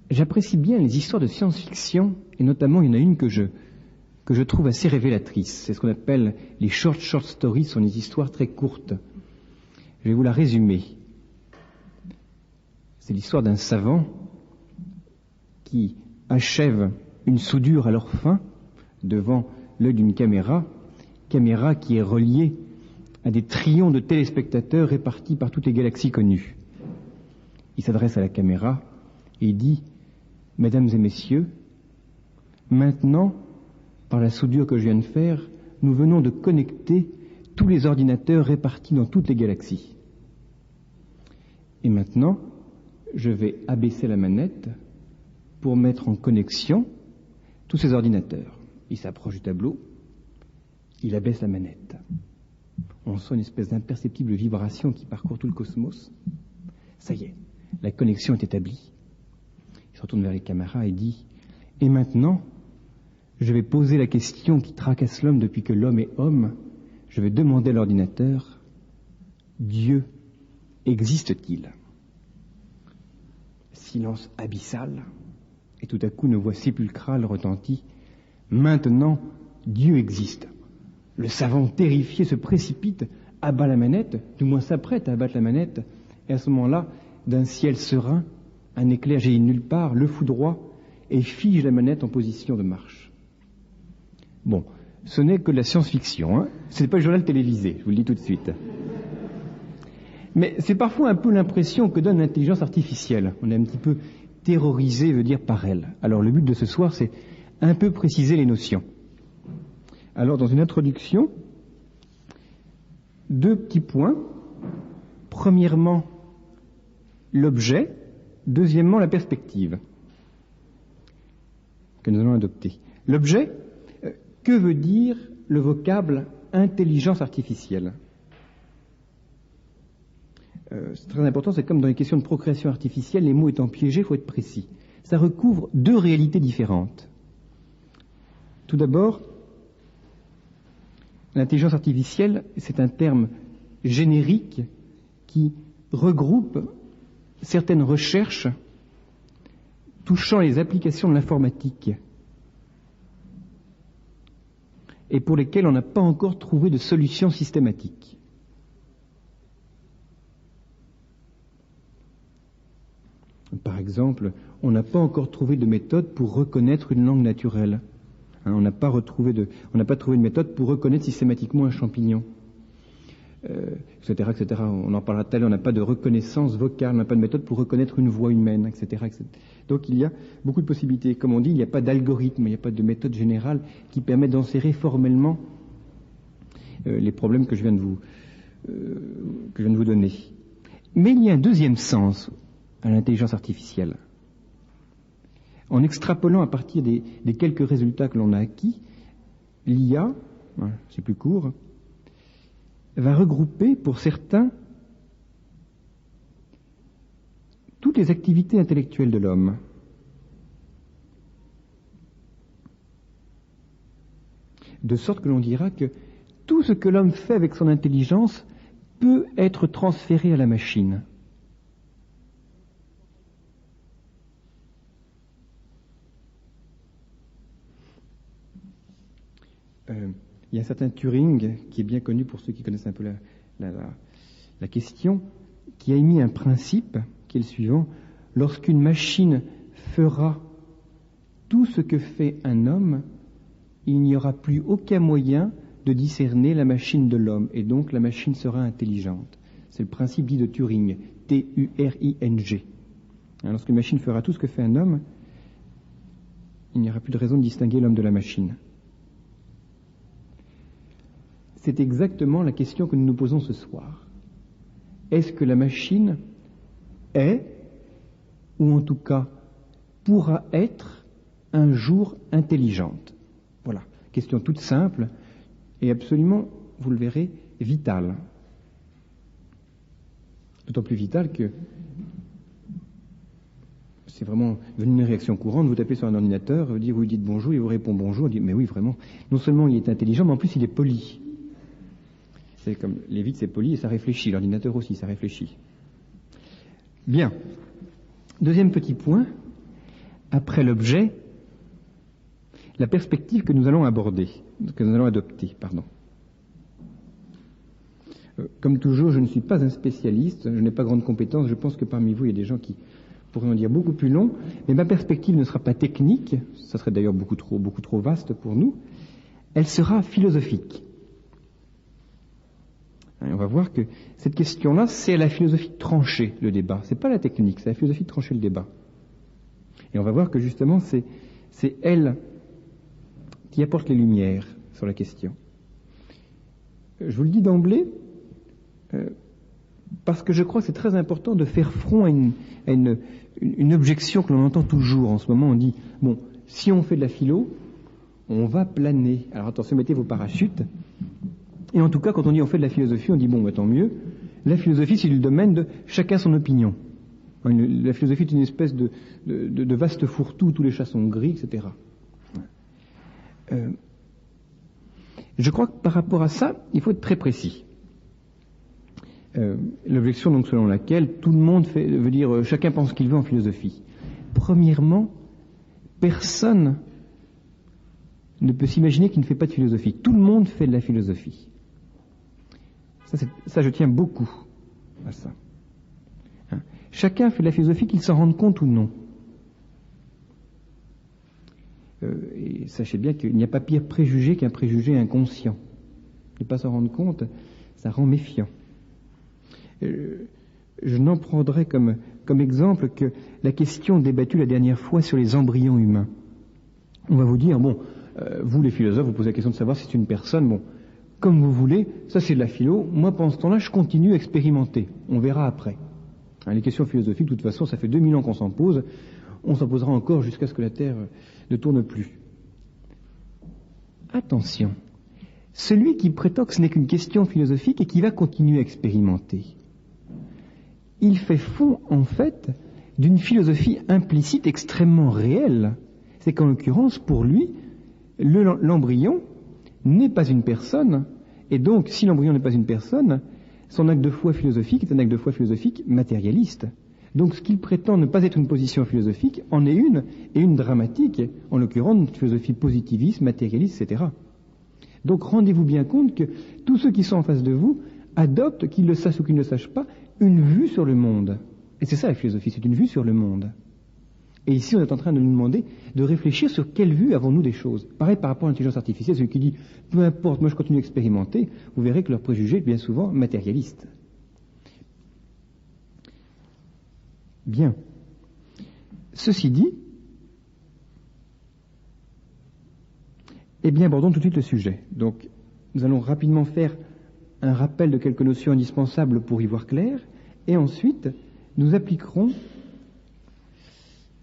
J'apprécie bien les histoires de science-fiction, et notamment il y en a une que je trouve assez révélatrice. C'est ce qu'on appelle les short stories, ce sont des histoires très courtes. Je vais vous la résumer. C'est l'histoire d'un savant qui achève une soudure à leur fin devant l'œil d'une caméra qui est reliée à des trillions de téléspectateurs répartis par toutes les galaxies connues. Il s'adresse à la caméra et il dit « Mesdames et messieurs, maintenant, par la soudure que je viens de faire, nous venons de connecter tous les ordinateurs répartis dans toutes les galaxies. Et maintenant, je vais abaisser la manette pour mettre en connexion tous ces ordinateurs. » Il s'approche du tableau, il abaisse la manette. On sent une espèce d'imperceptible vibration qui parcourt tout le cosmos. Ça y est, la connexion est établie. Il se retourne vers les caméras et dit « Et maintenant, je vais poser la question qui tracasse l'homme depuis que l'homme est homme. Je vais demander à l'ordinateur, Dieu existe-t-il » Silence abyssal, et tout à coup une voix sépulcrale retentit. Maintenant, Dieu existe. Le savant terrifié se précipite, abat la manette, du moins s'apprête à abattre la manette, et à ce moment-là, d'un ciel serein, un éclair jaillit nulle part, le foudroie, et fige la manette en position de marche. Bon, ce n'est que de la science-fiction, hein. Ce n'est pas le journal télévisé, je vous le dis tout de suite. Mais c'est parfois un peu l'impression que donne l'intelligence artificielle. On est un petit peu terrorisé, veut dire, par elle. Alors le but de ce soir, c'est un peu préciser les notions. Alors dans une introduction, 2 petits points. Premièrement, l'objet. Deuxièmement, la perspective que nous allons adopter. L'objet, que veut dire le vocable intelligence artificielle ? C'est très important, c'est comme dans les questions de procréation artificielle, les mots étant piégés, il faut être précis. Ça recouvre 2 réalités différentes. Tout d'abord, l'intelligence artificielle, c'est un terme générique qui regroupe certaines recherches touchant les applications de l'informatique et pour lesquelles on n'a pas encore trouvé de solution systématique. Par exemple, on n'a pas encore trouvé de méthode pour reconnaître une langue naturelle. On n'a pas trouvé de méthode pour reconnaître systématiquement un champignon, etc., etc. On en parlera tout à l'heure. On n'a pas de reconnaissance vocale, on n'a pas de méthode pour reconnaître une voix humaine, etc., etc. Donc il y a beaucoup de possibilités. Comme on dit, il n'y a pas d'algorithme, il n'y a pas de méthode générale qui permet d'enserrer formellement les problèmes que je viens de vous donner. Mais il y a un deuxième sens à l'intelligence artificielle. En extrapolant à partir des quelques résultats que l'on a acquis, l'IA, c'est plus court, va regrouper pour certains toutes les activités intellectuelles de l'homme. De sorte que l'on dira que tout ce que l'homme fait avec son intelligence peut être transféré à la machine. Il y a un certain Turing, qui est bien connu pour ceux qui connaissent un peu la question, qui a émis un principe qui est le suivant. Lorsqu'une machine fera tout ce que fait un homme, il n'y aura plus aucun moyen de discerner la machine de l'homme, et donc la machine sera intelligente. C'est le principe dit de Turing, T-U-R-I-N-G. Lorsqu'une machine fera tout ce que fait un homme, il n'y aura plus de raison de distinguer l'homme de la machine. C'est exactement la question que nous nous posons ce soir. Est-ce que la machine est, ou en tout cas pourra être, un jour intelligente? Voilà, question toute simple et absolument, vous le verrez, vitale. D'autant plus vitale que c'est vraiment devenu une réaction courante. Vous tapez sur un ordinateur, vous lui dites bonjour, il vous répond bonjour, il dit mais oui vraiment, non seulement il est intelligent, mais en plus il est poli. C'est comme les vitres, c'est poli et ça réfléchit. L'ordinateur aussi, ça réfléchit. Bien. Deuxième petit point. après l'objet, la perspective que nous allons adopter. Comme toujours, je ne suis pas un spécialiste, je n'ai pas grande compétence, je pense que parmi vous, il y a des gens qui pourraient en dire beaucoup plus long, mais ma perspective ne sera pas technique, ça serait d'ailleurs beaucoup trop vaste pour nous, elle sera philosophique. Et on va voir que cette question-là, c'est à la philosophie de trancher le débat, c'est pas la technique, c'est la philosophie de trancher le débat. Et on va voir que justement, c'est elle qui apporte les lumières sur la question. Je vous le dis d'emblée, parce que je crois que c'est très important de faire front à une objection que l'on entend toujours en ce moment. On dit, bon, si on fait de la philo, on va planer. Alors attention, mettez vos parachutes. Et en tout cas, quand on dit on fait de la philosophie, on dit, bon, bah, tant mieux. La philosophie, c'est le domaine de chacun son opinion. La philosophie est une espèce de vaste fourre-tout où tous les chats sont gris, etc. Je crois que par rapport à ça, il faut être très précis. L'objection donc selon laquelle tout le monde veut dire chacun pense ce qu'il veut en philosophie. Premièrement, personne ne peut s'imaginer qu'il ne fait pas de philosophie. Tout le monde fait de la philosophie. Ça je tiens beaucoup à ça. Chacun fait de la philosophie, qu'il s'en rende compte ou non. Et sachez bien qu'il n'y a pas pire préjugé qu'un préjugé inconscient. Ne pas s'en rendre compte, ça rend méfiant. Je n'en prendrai comme exemple que la question débattue la dernière fois sur les embryons humains. On va vous dire, bon, vous les philosophes, vous posez la question de savoir si c'est une personne, bon, comme vous voulez, ça c'est de la philo, moi pendant ce temps-là je continue à expérimenter, on verra après. Les questions philosophiques, de toute façon, ça fait 2000 ans qu'on s'en pose, on s'en posera encore jusqu'à ce que la Terre ne tourne plus. Attention, celui qui prétend que ce n'est qu'une question philosophique et qui va continuer à expérimenter, il fait fond, en fait, d'une philosophie implicite extrêmement réelle. C'est qu'en l'occurrence, pour lui, l'embryon n'est pas une personne, et donc, si l'embryon n'est pas une personne, son acte de foi philosophique est un acte de foi philosophique matérialiste. Donc, ce qu'il prétend ne pas être une position philosophique en est une, et une dramatique, en l'occurrence, une philosophie positiviste, matérialiste, etc. Donc, rendez-vous bien compte que tous ceux qui sont en face de vous adoptent, qu'ils le sachent ou qu'ils ne le sachent pas, une vue sur le monde. Et c'est ça la philosophie, c'est une vue sur le monde. Et ici, on est en train de nous demander de réfléchir sur quelle vue avons-nous des choses. Pareil par rapport à l'intelligence artificielle, celui qui dit « peu importe, moi je continue à expérimenter », vous verrez que leur préjugé est bien souvent matérialiste. Bien. Ceci dit, eh bien, abordons tout de suite le sujet. Donc, nous allons rapidement faire un rappel de quelques notions indispensables pour y voir clair, et ensuite, nous appliquerons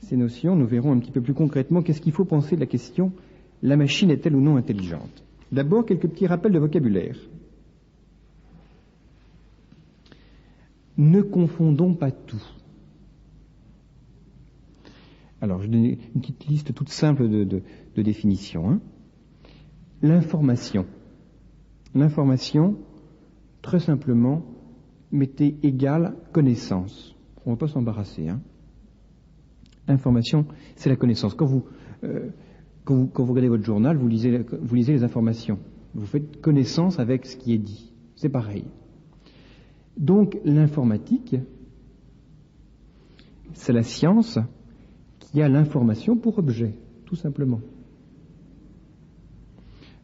ces notions, nous verrons un petit peu plus concrètement qu'est-ce qu'il faut penser de la question « la machine est-elle ou non intelligente ?» D'abord, quelques petits rappels de vocabulaire. Ne confondons pas tout. Alors, je donne une petite liste toute simple de définitions. L'information. L'information, très simplement, mettez égale connaissance. On ne va pas s'embarrasser. Information, c'est la connaissance. Quand vous regardez votre journal, vous lisez les informations. Vous faites connaissance avec ce qui est dit. C'est pareil. Donc, l'informatique, c'est la science qui a l'information pour objet, tout simplement.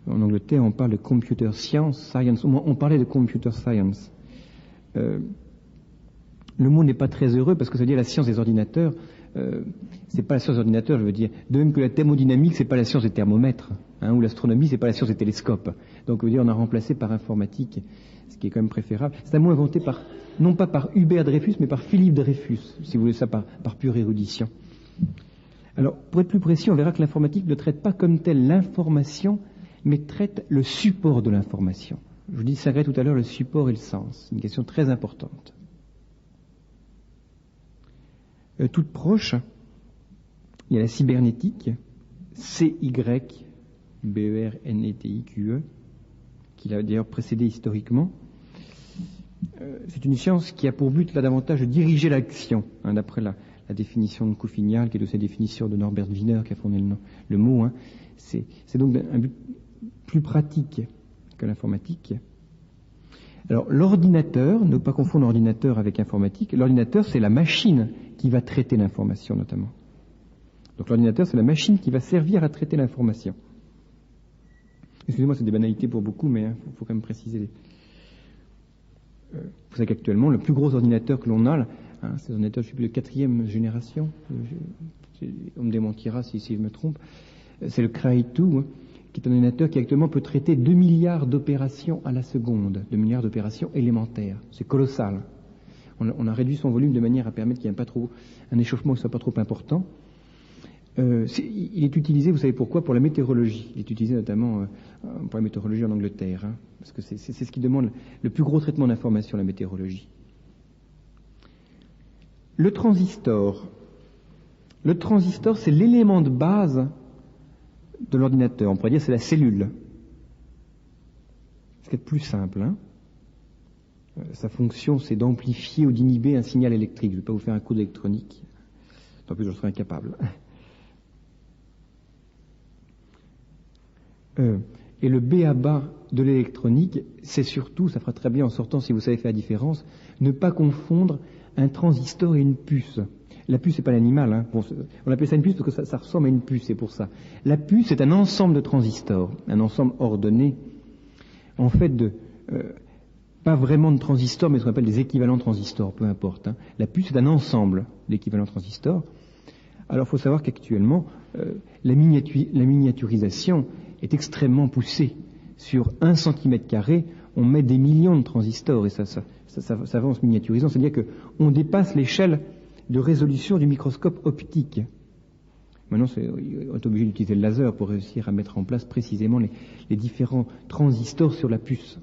En Angleterre, on parle de computer science. On parlait de computer science. Le mot n'est pas très heureux parce que ça veut dire la science des ordinateurs. C'est pas la science des ordinateurs, je veux dire. De même que la thermodynamique, c'est pas la science des thermomètres, ou l'astronomie, c'est pas la science des télescopes. Donc, je veux dire, on a remplacé par informatique, ce qui est quand même préférable. C'est un mot inventé non pas par Hubert Dreyfus, mais par Philippe Dreyfus, si vous voulez ça par pure érudition. Alors, pour être plus précis, on verra que l'informatique ne traite pas comme telle l'information, mais traite le support de l'information. Je vous distinguerai tout à l'heure le support et le sens. C'est une question très importante. Toute proche, il y a la cybernétique, C-Y-B-E-R-N-E-T-I-Q-E, qui l'a d'ailleurs précédé historiquement. C'est une science qui a pour but, là, davantage de diriger l'action, d'après la la définition de Couffignal, qui est aussi la définition de Norbert Wiener, qui a fondé le mot. Hein. C'est donc un but plus pratique que l'informatique. Alors, l'ordinateur, ne pas confondre ordinateur avec informatique, l'ordinateur, c'est la machine qui va traiter l'information, notamment. Donc, l'ordinateur, c'est la machine qui va servir à traiter l'information. Excusez-moi, c'est des banalités pour beaucoup, mais il faut quand même préciser. Vous savez qu'actuellement, le plus gros ordinateur que l'on a, c'est l'ordinateur, je ne sais plus, de 4e génération, on me démentira si je me trompe, c'est le Cray2, hein, qui est un ordinateur qui actuellement peut traiter 2 milliards d'opérations à la seconde, 2 milliards d'opérations élémentaires. C'est colossal. On a réduit son volume de manière à permettre qu'il n'y ait pas trop un échauffement qui ne soit pas trop important. Il est utilisé, vous savez pourquoi, pour la météorologie. Il est utilisé notamment pour la météorologie en Angleterre, hein, parce que c'est ce qui demande le plus gros traitement d'information, la météorologie. Le transistor, c'est l'élément de base de l'ordinateur. On pourrait dire c'est la cellule. Ce qui est plus simple. Hein. Sa fonction, c'est d'amplifier ou d'inhiber un signal électrique. Je ne vais pas vous faire un cours d'électronique. En plus, je serais incapable. Et le b.a.-ba de l'électronique, c'est surtout, ça fera très bien en sortant si vous savez faire la différence, ne pas confondre un transistor et une puce. La puce, c'est pas l'animal. Hein. Bon, on appelle ça une puce parce que ça ressemble à une puce, c'est pour ça. La puce, c'est un ensemble de transistors, un ensemble ordonné, en fait pas vraiment de transistors, mais ce qu'on appelle des équivalents transistors, peu importe. Hein. La puce, c'est un ensemble d'équivalents transistors. Alors, il faut savoir qu'actuellement, la miniaturisation est extrêmement poussée. Sur 1 cm², on met des millions de transistors, et ça va en se miniaturisant. C'est-à-dire qu'on dépasse l'échelle de résolution du microscope optique. Maintenant, on est obligé d'utiliser le laser pour réussir à mettre en place précisément les différents transistors sur la puce.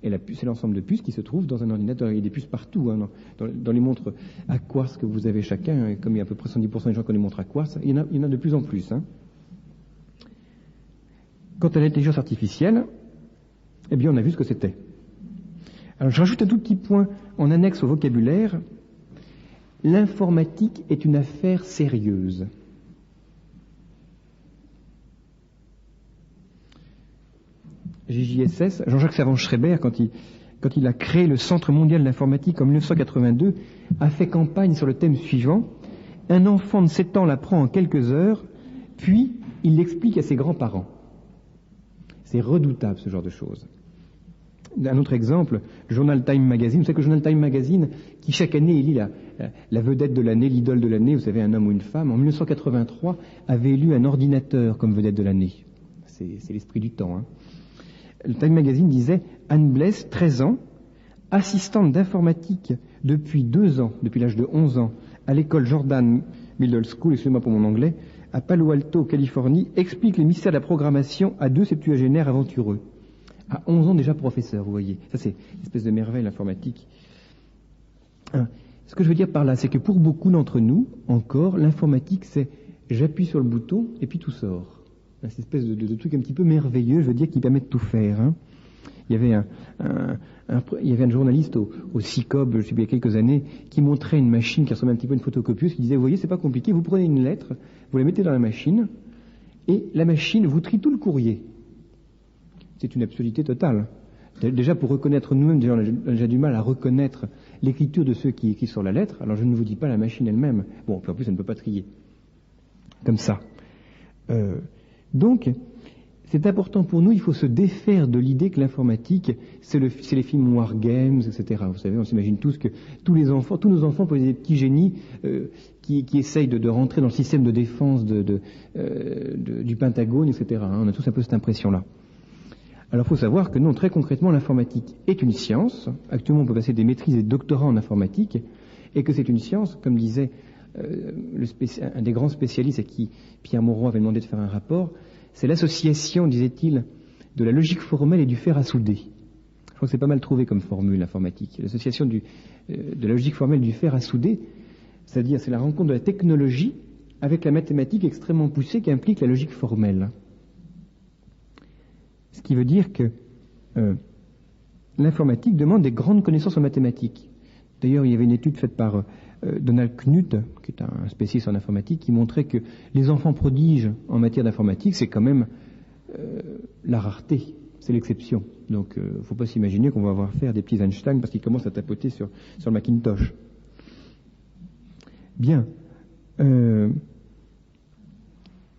Et la puce, c'est l'ensemble de puces qui se trouvent dans un ordinateur. Il y a des puces partout, hein, dans les montres à quartz que vous avez chacun. Comme il y a à peu près 70% des gens qui ont des montres à quartz, il y en a de plus en plus. Hein. Quant à l'intelligence artificielle, eh bien, on a vu ce que c'était. Alors, je rajoute un tout petit point en annexe au vocabulaire. L'informatique est une affaire sérieuse. JJSS, Jean-Jacques Servan-Schreiber, quand il a créé le Centre mondial d'informatique en 1982, a fait campagne sur le thème suivant. Un enfant de 7 ans l'apprend en quelques heures, puis il l'explique à ses grands-parents. C'est redoutable, ce genre de choses. Un autre exemple, le journal Time Magazine. Vous savez que le journal Time Magazine, qui chaque année élit la vedette de l'année, l'idole de l'année, vous savez, un homme ou une femme, en 1983, avait élu un ordinateur comme vedette de l'année. C'est l'esprit du temps, hein. Le Time Magazine disait Anne Bless, 13 ans, assistante d'informatique depuis 2 ans, depuis l'âge de 11 ans, à l'école Jordan Middle School, excusez-moi pour mon anglais, à Palo Alto, Californie, explique les mystères de la programmation à 2 septuagénaires aventureux. À 11 ans déjà professeur, vous voyez. Ça, c'est une espèce de merveille, l'informatique. Ce que je veux dire par là, c'est que pour beaucoup d'entre nous, encore, l'informatique, c'est j'appuie sur le bouton et puis tout sort. Cette espèce de truc un petit peu merveilleux, je veux dire, qui permet de tout faire. Hein. Il y avait un journaliste au CICOB, je sais plus, il y a quelques années, qui montrait une machine qui ressemblait un petit peu à une photocopieuse, qui disait, vous voyez, c'est pas compliqué, vous prenez une lettre, vous la mettez dans la machine, et la machine vous trie tout le courrier. C'est une absurdité totale. Déjà, pour reconnaître nous-mêmes, déjà, on a déjà du mal à reconnaître l'écriture de ceux qui écrivent sur la lettre, alors je ne vous dis pas la machine elle-même. Bon, puis en plus, elle ne peut pas trier. Comme ça. Donc, c'est important pour nous, il faut se défaire de l'idée que l'informatique, c'est les films War Games, etc. Vous savez, on s'imagine tous que tous nos enfants peuvent être des petits génies qui essayent de rentrer dans le système de défense du Pentagone, etc. On a tous un peu cette impression-là. Alors, il faut savoir que non, très concrètement, l'informatique est une science. Actuellement, on peut passer des maîtrises et des doctorats en informatique, et que c'est une science, comme disait un des grands spécialistes à qui Pierre Mauroy avait demandé de faire un rapport, c'est l'association, disait-il, de la logique formelle et du fer à souder. Je crois que c'est pas mal trouvé comme formule informatique. L'association de la logique formelle et du fer à souder, c'est-à-dire c'est la rencontre de la technologie avec la mathématique extrêmement poussée qui implique la logique formelle. Ce qui veut dire que l'informatique demande des grandes connaissances en mathématiques. D'ailleurs, il y avait une étude faite par Donald Knuth, qui est un spécialiste en informatique, qui montrait que les enfants prodiges en matière d'informatique, c'est quand même la rareté, c'est l'exception. Donc, il ne faut pas s'imaginer qu'on va avoir affaire à des petits Einstein parce qu'ils commencent à tapoter sur le Macintosh. Bien.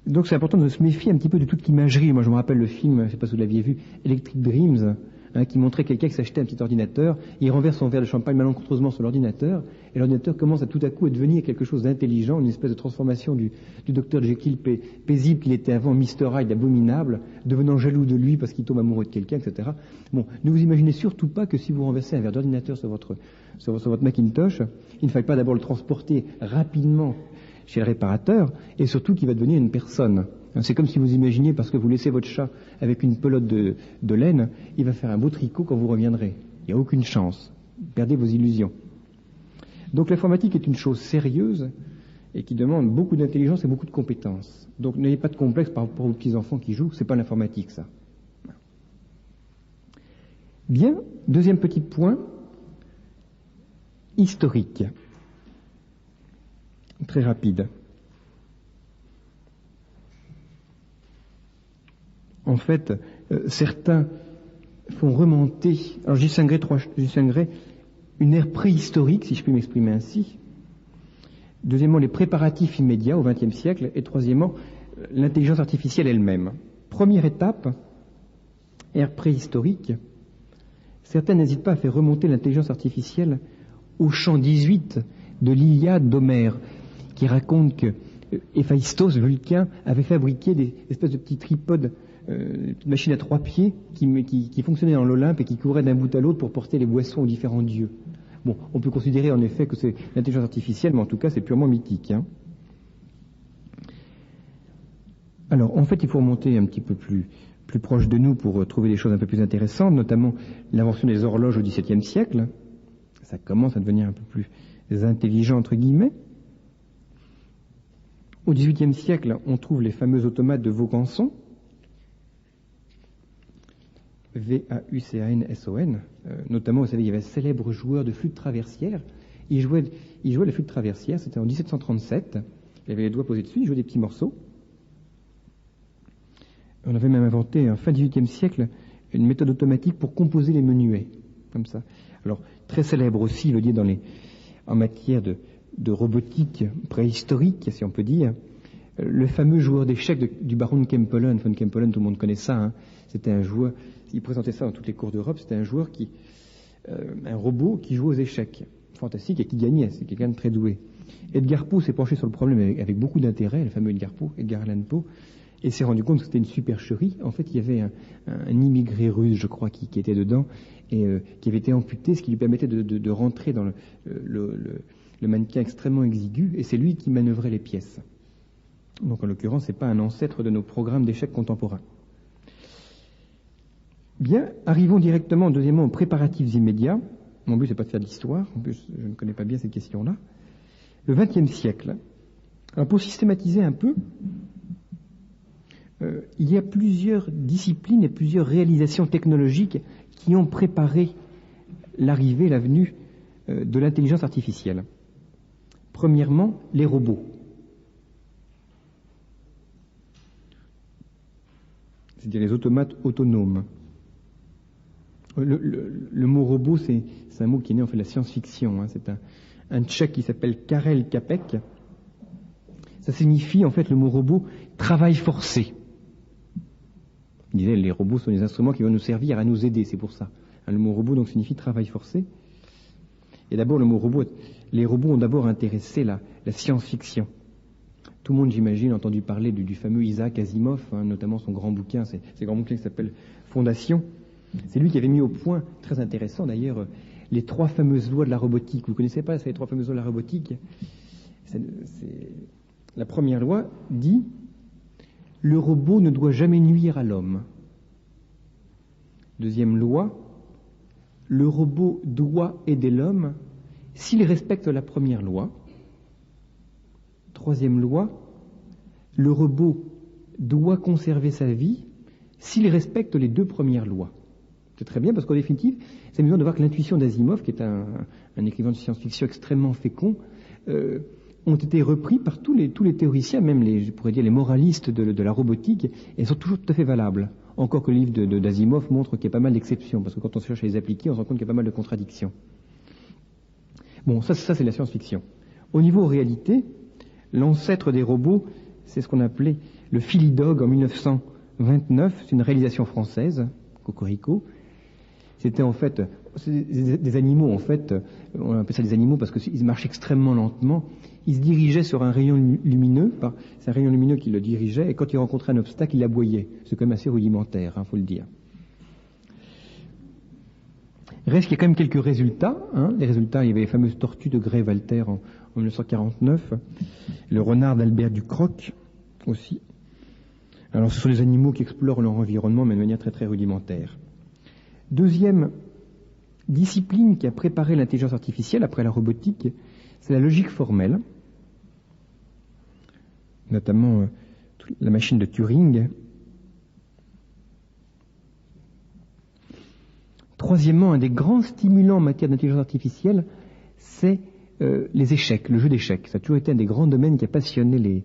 Donc, c'est important de se méfier un petit peu de toute l'imagerie. Moi, je me rappelle le film, je ne sais pas si vous l'aviez vu, Electric Dreams, qui montrait quelqu'un qui s'achetait un petit ordinateur, et il renverse son verre de champagne malencontreusement sur l'ordinateur, et l'ordinateur commence à tout à coup à devenir quelque chose d'intelligent, une espèce de transformation du docteur Jekyll paisible qu'il était avant, Mr. Hyde abominable, devenant jaloux de lui parce qu'il tombe amoureux de quelqu'un, etc. Bon, ne vous imaginez surtout pas que si vous renversez un verre d'ordinateur sur votre Macintosh, il ne faille pas d'abord le transporter rapidement chez le réparateur, et surtout qu'il va devenir une personne. C'est comme si vous imaginiez, parce que vous laissez votre chat avec une pelote de laine, il va faire un beau tricot quand vous reviendrez. Il n'y a aucune chance. Perdez vos illusions. Donc l'informatique est une chose sérieuse et qui demande beaucoup d'intelligence et beaucoup de compétences. Donc n'ayez pas de complexe par rapport aux petits-enfants qui jouent, c'est pas l'informatique ça. Bien, deuxième petit point, historique. Très rapide. En fait, certains font remonter, alors je distinguerai une ère préhistorique, si je puis m'exprimer ainsi. Deuxièmement, les préparatifs immédiats au XXe siècle. Et troisièmement, l'intelligence artificielle elle-même. Première étape, ère préhistorique. Certains n'hésitent pas à faire remonter l'intelligence artificielle au chant 18 de l'Iliade d'Homère, qui raconte que Héphaïstos, Vulcain, avait fabriqué des espèces de petits tripodes, une petite machine à 3 pieds qui fonctionnait dans l'Olympe et qui courait d'un bout à l'autre pour porter les boissons aux différents dieux. Bon, on peut considérer en effet que c'est l'intelligence artificielle, mais en tout cas c'est purement mythique. Alors, en fait, il faut remonter un petit peu plus proche de nous pour trouver des choses un peu plus intéressantes, notamment l'invention des horloges au XVIIe siècle. Ça commence à devenir un peu plus intelligent, entre guillemets. Au XVIIIe siècle, on trouve les fameux automates de Vaucanson, Vaucanson, notamment, vous savez, il y avait un célèbre joueur de flûte traversière. Il jouait la flûte traversière, c'était en 1737. Il avait les doigts posés dessus, il jouait des petits morceaux. On avait même inventé, en fin XVIIIe siècle, une méthode automatique pour composer les menuets, comme ça. Alors, très célèbre aussi, je veux dire, en matière de robotique préhistorique, si on peut dire, le fameux joueur d'échecs du baron de Kempelen. Von Kempelen, tout le monde connaît ça. C'était un joueur, il présentait ça dans toutes les cours d'Europe, c'était un joueur un robot qui jouait aux échecs. Fantastique, et qui gagnait, c'est quelqu'un de très doué. Edgar Poe s'est penché sur le problème avec beaucoup d'intérêt, le fameux Edgar Allan Poe, et s'est rendu compte que c'était une supercherie. En fait, il y avait un immigré russe, je crois, qui était dedans, et qui avait été amputé, ce qui lui permettait de rentrer dans le mannequin extrêmement exigu, et c'est lui qui manœuvrait les pièces. Donc, en l'occurrence, c'est pas un ancêtre de nos programmes d'échecs contemporains. Bien, arrivons directement, deuxièmement, aux préparatifs immédiats. Mon but, c'est pas de faire de l'histoire, en plus, je ne connais pas bien cette question-là. Le XXe siècle. Alors, pour systématiser un peu, il y a plusieurs disciplines et plusieurs réalisations technologiques qui ont préparé la venue de l'intelligence artificielle. Premièrement, les robots. C'est-à-dire les automates autonomes. Le mot robot, c'est un mot qui est né en fait de la science-fiction. C'est un Tchèque qui s'appelle Karel Čapek. Ça signifie en fait le mot robot travail forcé. Il disait les robots sont des instruments qui vont nous servir à nous aider, c'est pour ça. Le mot robot donc signifie travail forcé. Et d'abord le mot robot, les robots ont d'abord intéressé la science-fiction. Tout le monde, j'imagine, a entendu parler du fameux Isaac Asimov, notamment son grand bouquin, c'est grand bouquin qui s'appelle Fondation. C'est lui qui avait mis au point, très intéressant d'ailleurs, les 3 fameuses lois de la robotique. Vous ne connaissez pas ces 3 fameuses lois de la robotique? La première loi dit « Le robot ne doit jamais nuire à l'homme ». Deuxième loi, le robot doit aider l'homme s'il respecte la première loi. Troisième loi, le robot doit conserver sa vie s'il respecte les 2 premières lois. C'est très bien parce qu'en définitive, c'est amusant de voir que l'intuition d'Asimov, qui est un écrivain de science-fiction extrêmement fécond, ont été repris par tous les théoriciens, même je pourrais dire les moralistes de la robotique, et sont toujours tout à fait valables. Encore que le livre d'Asimov montre qu'il y a pas mal d'exceptions, parce que quand on cherche à les appliquer, on se rend compte qu'il y a pas mal de contradictions. Bon, ça c'est la science-fiction. Au niveau réalité, l'ancêtre des robots, c'est ce qu'on appelait le Philidog en 1929, c'est une réalisation française, Cocorico. C'était en fait des animaux, en fait, on appelle ça des animaux parce qu'ils marchent extrêmement lentement. Ils se dirigeaient sur un rayon lumineux, c'est un rayon lumineux qui le dirigeait, et quand ils rencontraient un obstacle, ils aboyaient. C'est quand même assez rudimentaire, faut le dire. Reste qu'il y a quand même quelques résultats. Les résultats, il y avait les fameuses tortues de Gray-Walter en 1949, le renard d'Albert Ducroc aussi. Alors ce sont des animaux qui explorent leur environnement, mais de manière très très rudimentaire. Deuxième discipline qui a préparé l'intelligence artificielle après la robotique, c'est la logique formelle, notamment la machine de Turing. Troisièmement, un des grands stimulants en matière d'intelligence artificielle, c'est les échecs, le jeu d'échecs. Ça a toujours été un des grands domaines qui a passionné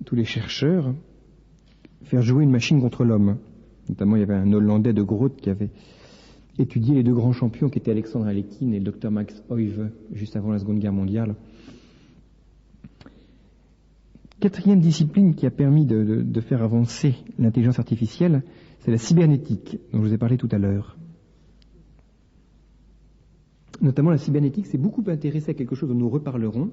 tous les chercheurs, faire jouer une machine contre l'homme. Notamment, il y avait un Hollandais de Groot qui avait étudié les deux grands champions qui étaient Alexandre Alekhine et le Dr Max Euwe, juste avant la Seconde Guerre mondiale. Quatrième discipline qui a permis de faire avancer l'intelligence artificielle, c'est la cybernétique, dont je vous ai parlé tout à l'heure. Notamment la cybernétique s'est beaucoup intéressée à quelque chose dont nous reparlerons,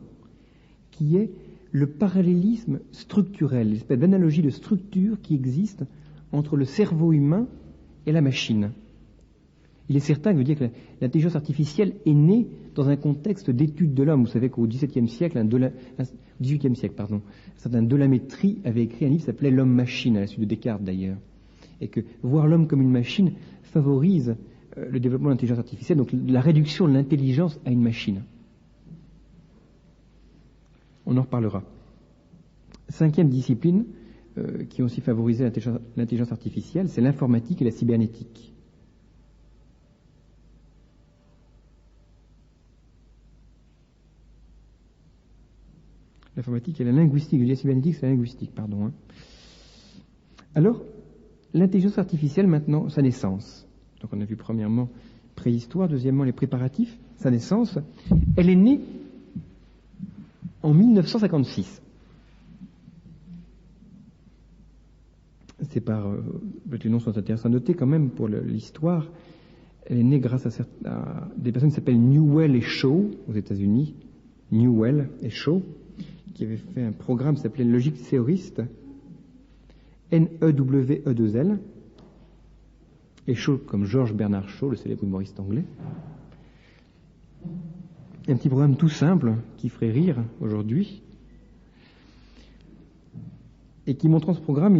qui est le parallélisme structurel, l'espèce d'analogie de structure qui existe entre le cerveau humain et la machine. Il est certain que l'intelligence artificielle est née dans un contexte d'étude de l'homme. Vous savez qu'au XVIIIe siècle, un certain Delamétrie avait écrit un livre qui s'appelait L'homme machine, à la suite de Descartes d'ailleurs. Et que voir l'homme comme une machine favorise le développement de l'intelligence artificielle, donc la réduction de l'intelligence à une machine. On en reparlera. Cinquième discipline qui ont aussi favorisé l'intelligence artificielle, c'est l'informatique et la cybernétique. L'informatique et la linguistique, la cybernétique c'est la linguistique, pardon. Alors, l'intelligence artificielle maintenant, sa naissance. Donc on a vu premièrement préhistoire, deuxièmement les préparatifs, sa naissance. Elle est née en 1956. C'est les noms sont intéressants à noter quand même pour l'histoire. Elle est née grâce à des personnes qui s'appellent Newell et Shaw aux États-Unis. Newell et Shaw, qui avaient fait un programme qui s'appelait Logic Theorist, N-E-W-E-2-L, et Shaw comme George Bernard Shaw, le célèbre humoriste anglais. Un petit programme tout simple qui ferait rire aujourd'hui. Et qui montrant ce programme,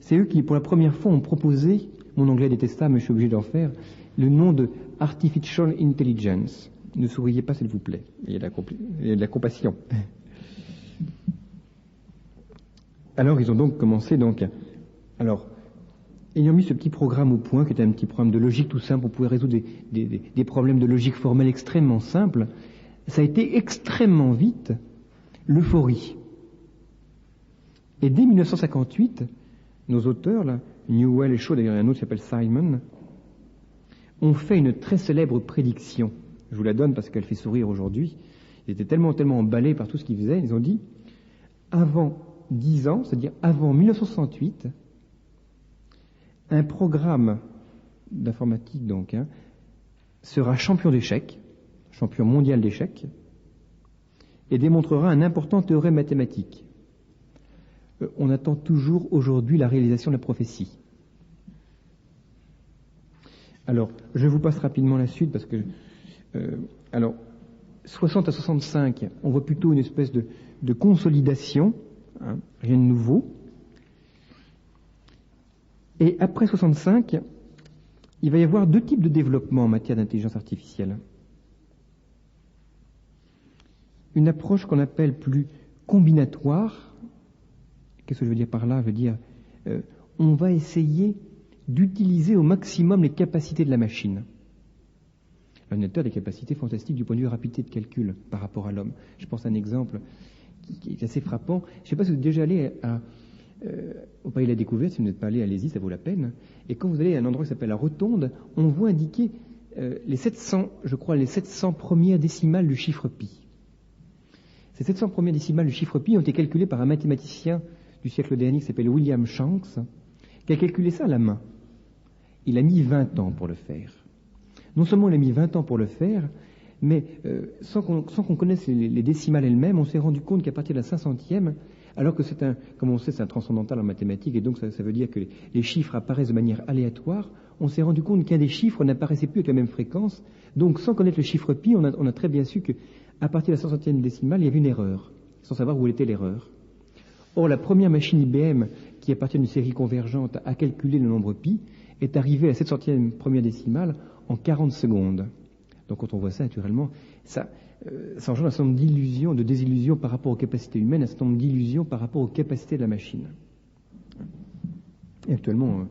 c'est eux qui pour la première fois ont proposé, mon anglais est détestable mais je suis obligé d'en faire, le nom de Artificial Intelligence. Ne souriez pas s'il vous plaît, il y a de la compassion. Alors ils ont donc commencé ayant mis ce petit programme au point, qui était un petit programme de logique tout simple, on pouvait résoudre des problèmes de logique formelle extrêmement simples, ça a été extrêmement vite l'euphorie. Et dès 1958, nos auteurs, là, Newell et Shaw, d'ailleurs il y en a un autre qui s'appelle Simon, ont fait une très célèbre prédiction. Je vous la donne parce qu'elle fait sourire aujourd'hui. Ils étaient tellement emballés par tout ce qu'ils faisaient, ils ont dit, avant 10 ans, c'est-à-dire avant 1968, un programme d'informatique sera champion d'échecs, champion mondial d'échecs, et démontrera un important théorème mathématique. On attend toujours aujourd'hui la réalisation de la prophétie. Alors, je vous passe rapidement la suite parce que 60 à 65, on voit plutôt une espèce de consolidation, rien de nouveau. Et après 65, il va y avoir deux types de développement en matière d'intelligence artificielle. Une approche qu'on appelle plus combinatoire. Qu'est-ce que je veux dire par là? Je veux dire, on va essayer d'utiliser au maximum les capacités de la machine. L'ordinateur a des capacités fantastiques du point de vue rapidité de calcul par rapport à l'homme. Je pense à un exemple qui est assez frappant. Je ne sais pas si vous êtes déjà allé au Palais de la Découverte. Si vous n'êtes pas allé, allez-y, ça vaut la peine. Et quand vous allez à un endroit qui s'appelle la Rotonde, on voit indiquer les 700 premières décimales du chiffre pi. Ces 700 premières décimales du chiffre pi ont été calculées par un mathématicien du siècle dernier qui s'appelle William Shanks, qui a calculé ça à la main. Il a mis 20 ans pour le faire. Non seulement il a mis 20 ans pour le faire, mais sans qu'on connaisse les décimales elles-mêmes, on s'est rendu compte qu'à partir de la 500e, alors que comme on sait, c'est un transcendantal en mathématiques, et donc ça veut dire que les chiffres apparaissent de manière aléatoire, on s'est rendu compte qu'un des chiffres n'apparaissait plus avec la même fréquence. Donc, sans connaître le chiffre pi, on a très bien su qu'à partir de la 500e décimale, il y avait une erreur, sans savoir où était l'erreur. Or, la première machine IBM, qui appartient à une série convergente, a calculé le nombre pi, est arrivée à la 700e première décimale en 40 secondes. Donc, quand on voit ça, naturellement, ça engendre un certain nombre d'illusions, de désillusions par rapport aux capacités humaines, un certain nombre d'illusions par rapport aux capacités de la machine. Et actuellement,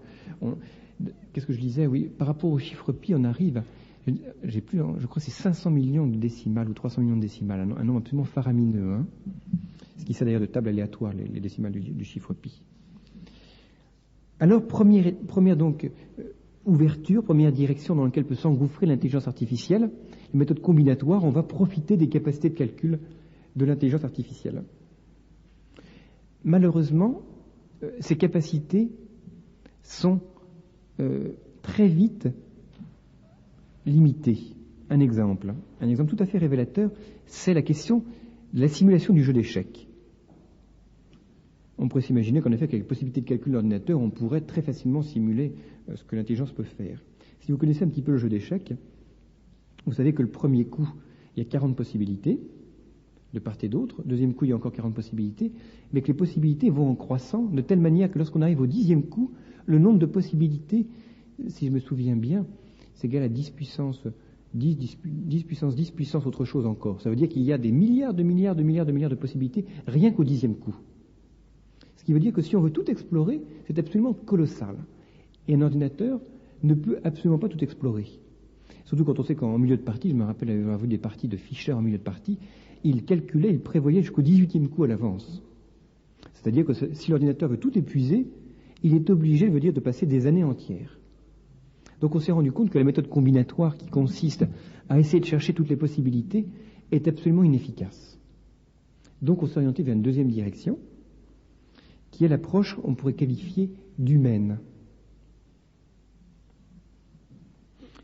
qu'est-ce que je disais? Oui, par rapport au chiffre pi, on arrive je crois que c'est 500 millions de décimales ou 300 millions de décimales, un nombre absolument faramineux, hein, ce qui sert d'ailleurs de table aléatoire, les décimales du chiffre pi. Alors, première donc ouverture, première direction dans laquelle peut s'engouffrer l'intelligence artificielle, les méthodes combinatoires, on va profiter des capacités de calcul de l'intelligence artificielle. Malheureusement, ces capacités sont très vite limitées. Un exemple tout à fait révélateur, c'est la question de la simulation du jeu d'échecs. On pourrait s'imaginer qu'en effet, avec les possibilités de calcul de l'ordinateur, on pourrait très facilement simuler ce que l'intelligence peut faire. Si vous connaissez un petit peu le jeu d'échecs, vous savez que le premier coup, il y a 40 possibilités, de part et d'autre. Deuxième coup, il y a encore 40 possibilités, mais que les possibilités vont en croissant de telle manière que lorsqu'on arrive au 10e coup, le nombre de possibilités, si je me souviens bien, c'est égal à 10 puissance 10 puissance autre chose encore. Ça veut dire qu'il y a des milliards de possibilités rien qu'au 10e coup. Ce qui veut dire que si on veut tout explorer, c'est absolument colossal. Et un ordinateur ne peut absolument pas tout explorer. Surtout quand on sait qu'en milieu de partie, je me rappelle avoir vu des parties de Fischer en milieu de partie, il calculait, il prévoyait jusqu'au 18e coup à l'avance. C'est-à-dire que si l'ordinateur veut tout épuiser, il est obligé, je veux dire, de passer des années entières. Donc on s'est rendu compte que la méthode combinatoire qui consiste à essayer de chercher toutes les possibilités est absolument inefficace. Donc on s'est orienté vers une deuxième direction, qui est l'approche, on pourrait qualifier d'humaine.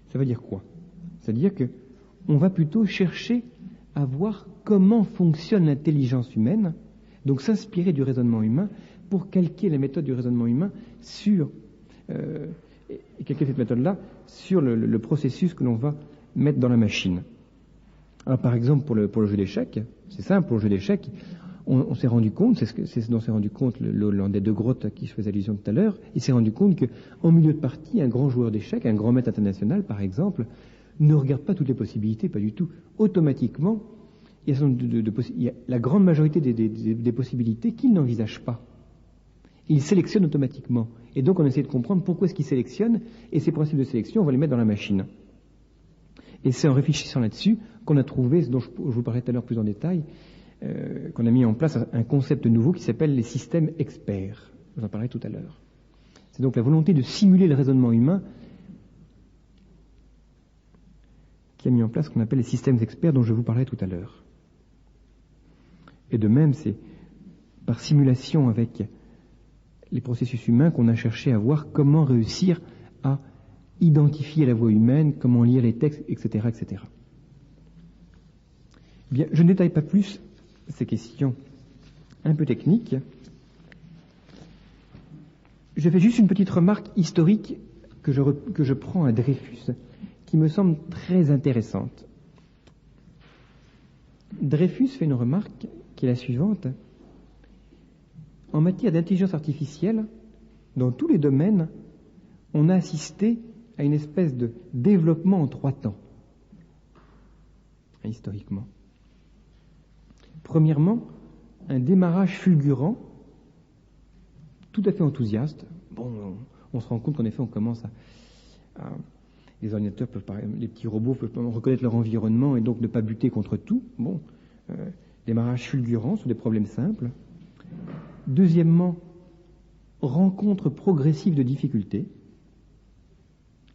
Ça veut dire quoi? Ça veut dire qu'on va plutôt chercher à voir comment fonctionne l'intelligence humaine, donc s'inspirer du raisonnement humain pour calquer la méthode du raisonnement humain sur, et calquer cette méthode-là sur le processus que l'on va mettre dans la machine. Alors par exemple pour le jeu d'échecs, c'est simple, pour le jeu d'échecs, on s'est rendu compte, c'est ce dont s'est rendu compte le Hollandais de Groot à qui je faisais allusion tout à l'heure, il s'est rendu compte qu'en milieu de partie, un grand joueur d'échecs, un grand maître international par exemple, ne regarde pas toutes les possibilités, pas du tout. Automatiquement, il y a la grande majorité des possibilités qu'il n'envisage pas. Il sélectionne automatiquement. Et donc on essaie de comprendre pourquoi est-ce qu'il sélectionne, et ces principes de sélection, on va les mettre dans la machine. Et c'est en réfléchissant là-dessus qu'on a trouvé, ce dont je vous parlais tout à l'heure plus en détail, qu'on a mis en place un concept nouveau qui s'appelle les systèmes experts. Je vous en parlerai tout à l'heure. C'est donc la volonté de simuler le raisonnement humain qui a mis en place ce qu'on appelle les systèmes experts dont je vous parlerai tout à l'heure. Et de même, c'est par simulation avec les processus humains qu'on a cherché à voir comment réussir à identifier la voix humaine, comment lire les textes, etc., etc. Bien, je ne détaille pas plus ces questions un peu techniques. Je fais juste une petite remarque historique que je prends à Dreyfus, qui me semble très intéressante. Dreyfus fait une remarque qui est la suivante. En matière d'intelligence artificielle, dans tous les domaines, on a assisté à une espèce de développement en 3 temps, historiquement. Premièrement, un démarrage fulgurant, tout à fait enthousiaste. Bon, on se rend compte qu'en effet, on commence Les ordinateurs les petits robots peuvent reconnaître leur environnement et donc ne pas buter contre tout. Bon, démarrage fulgurant sur des problèmes simples. Deuxièmement, rencontre progressive de difficultés.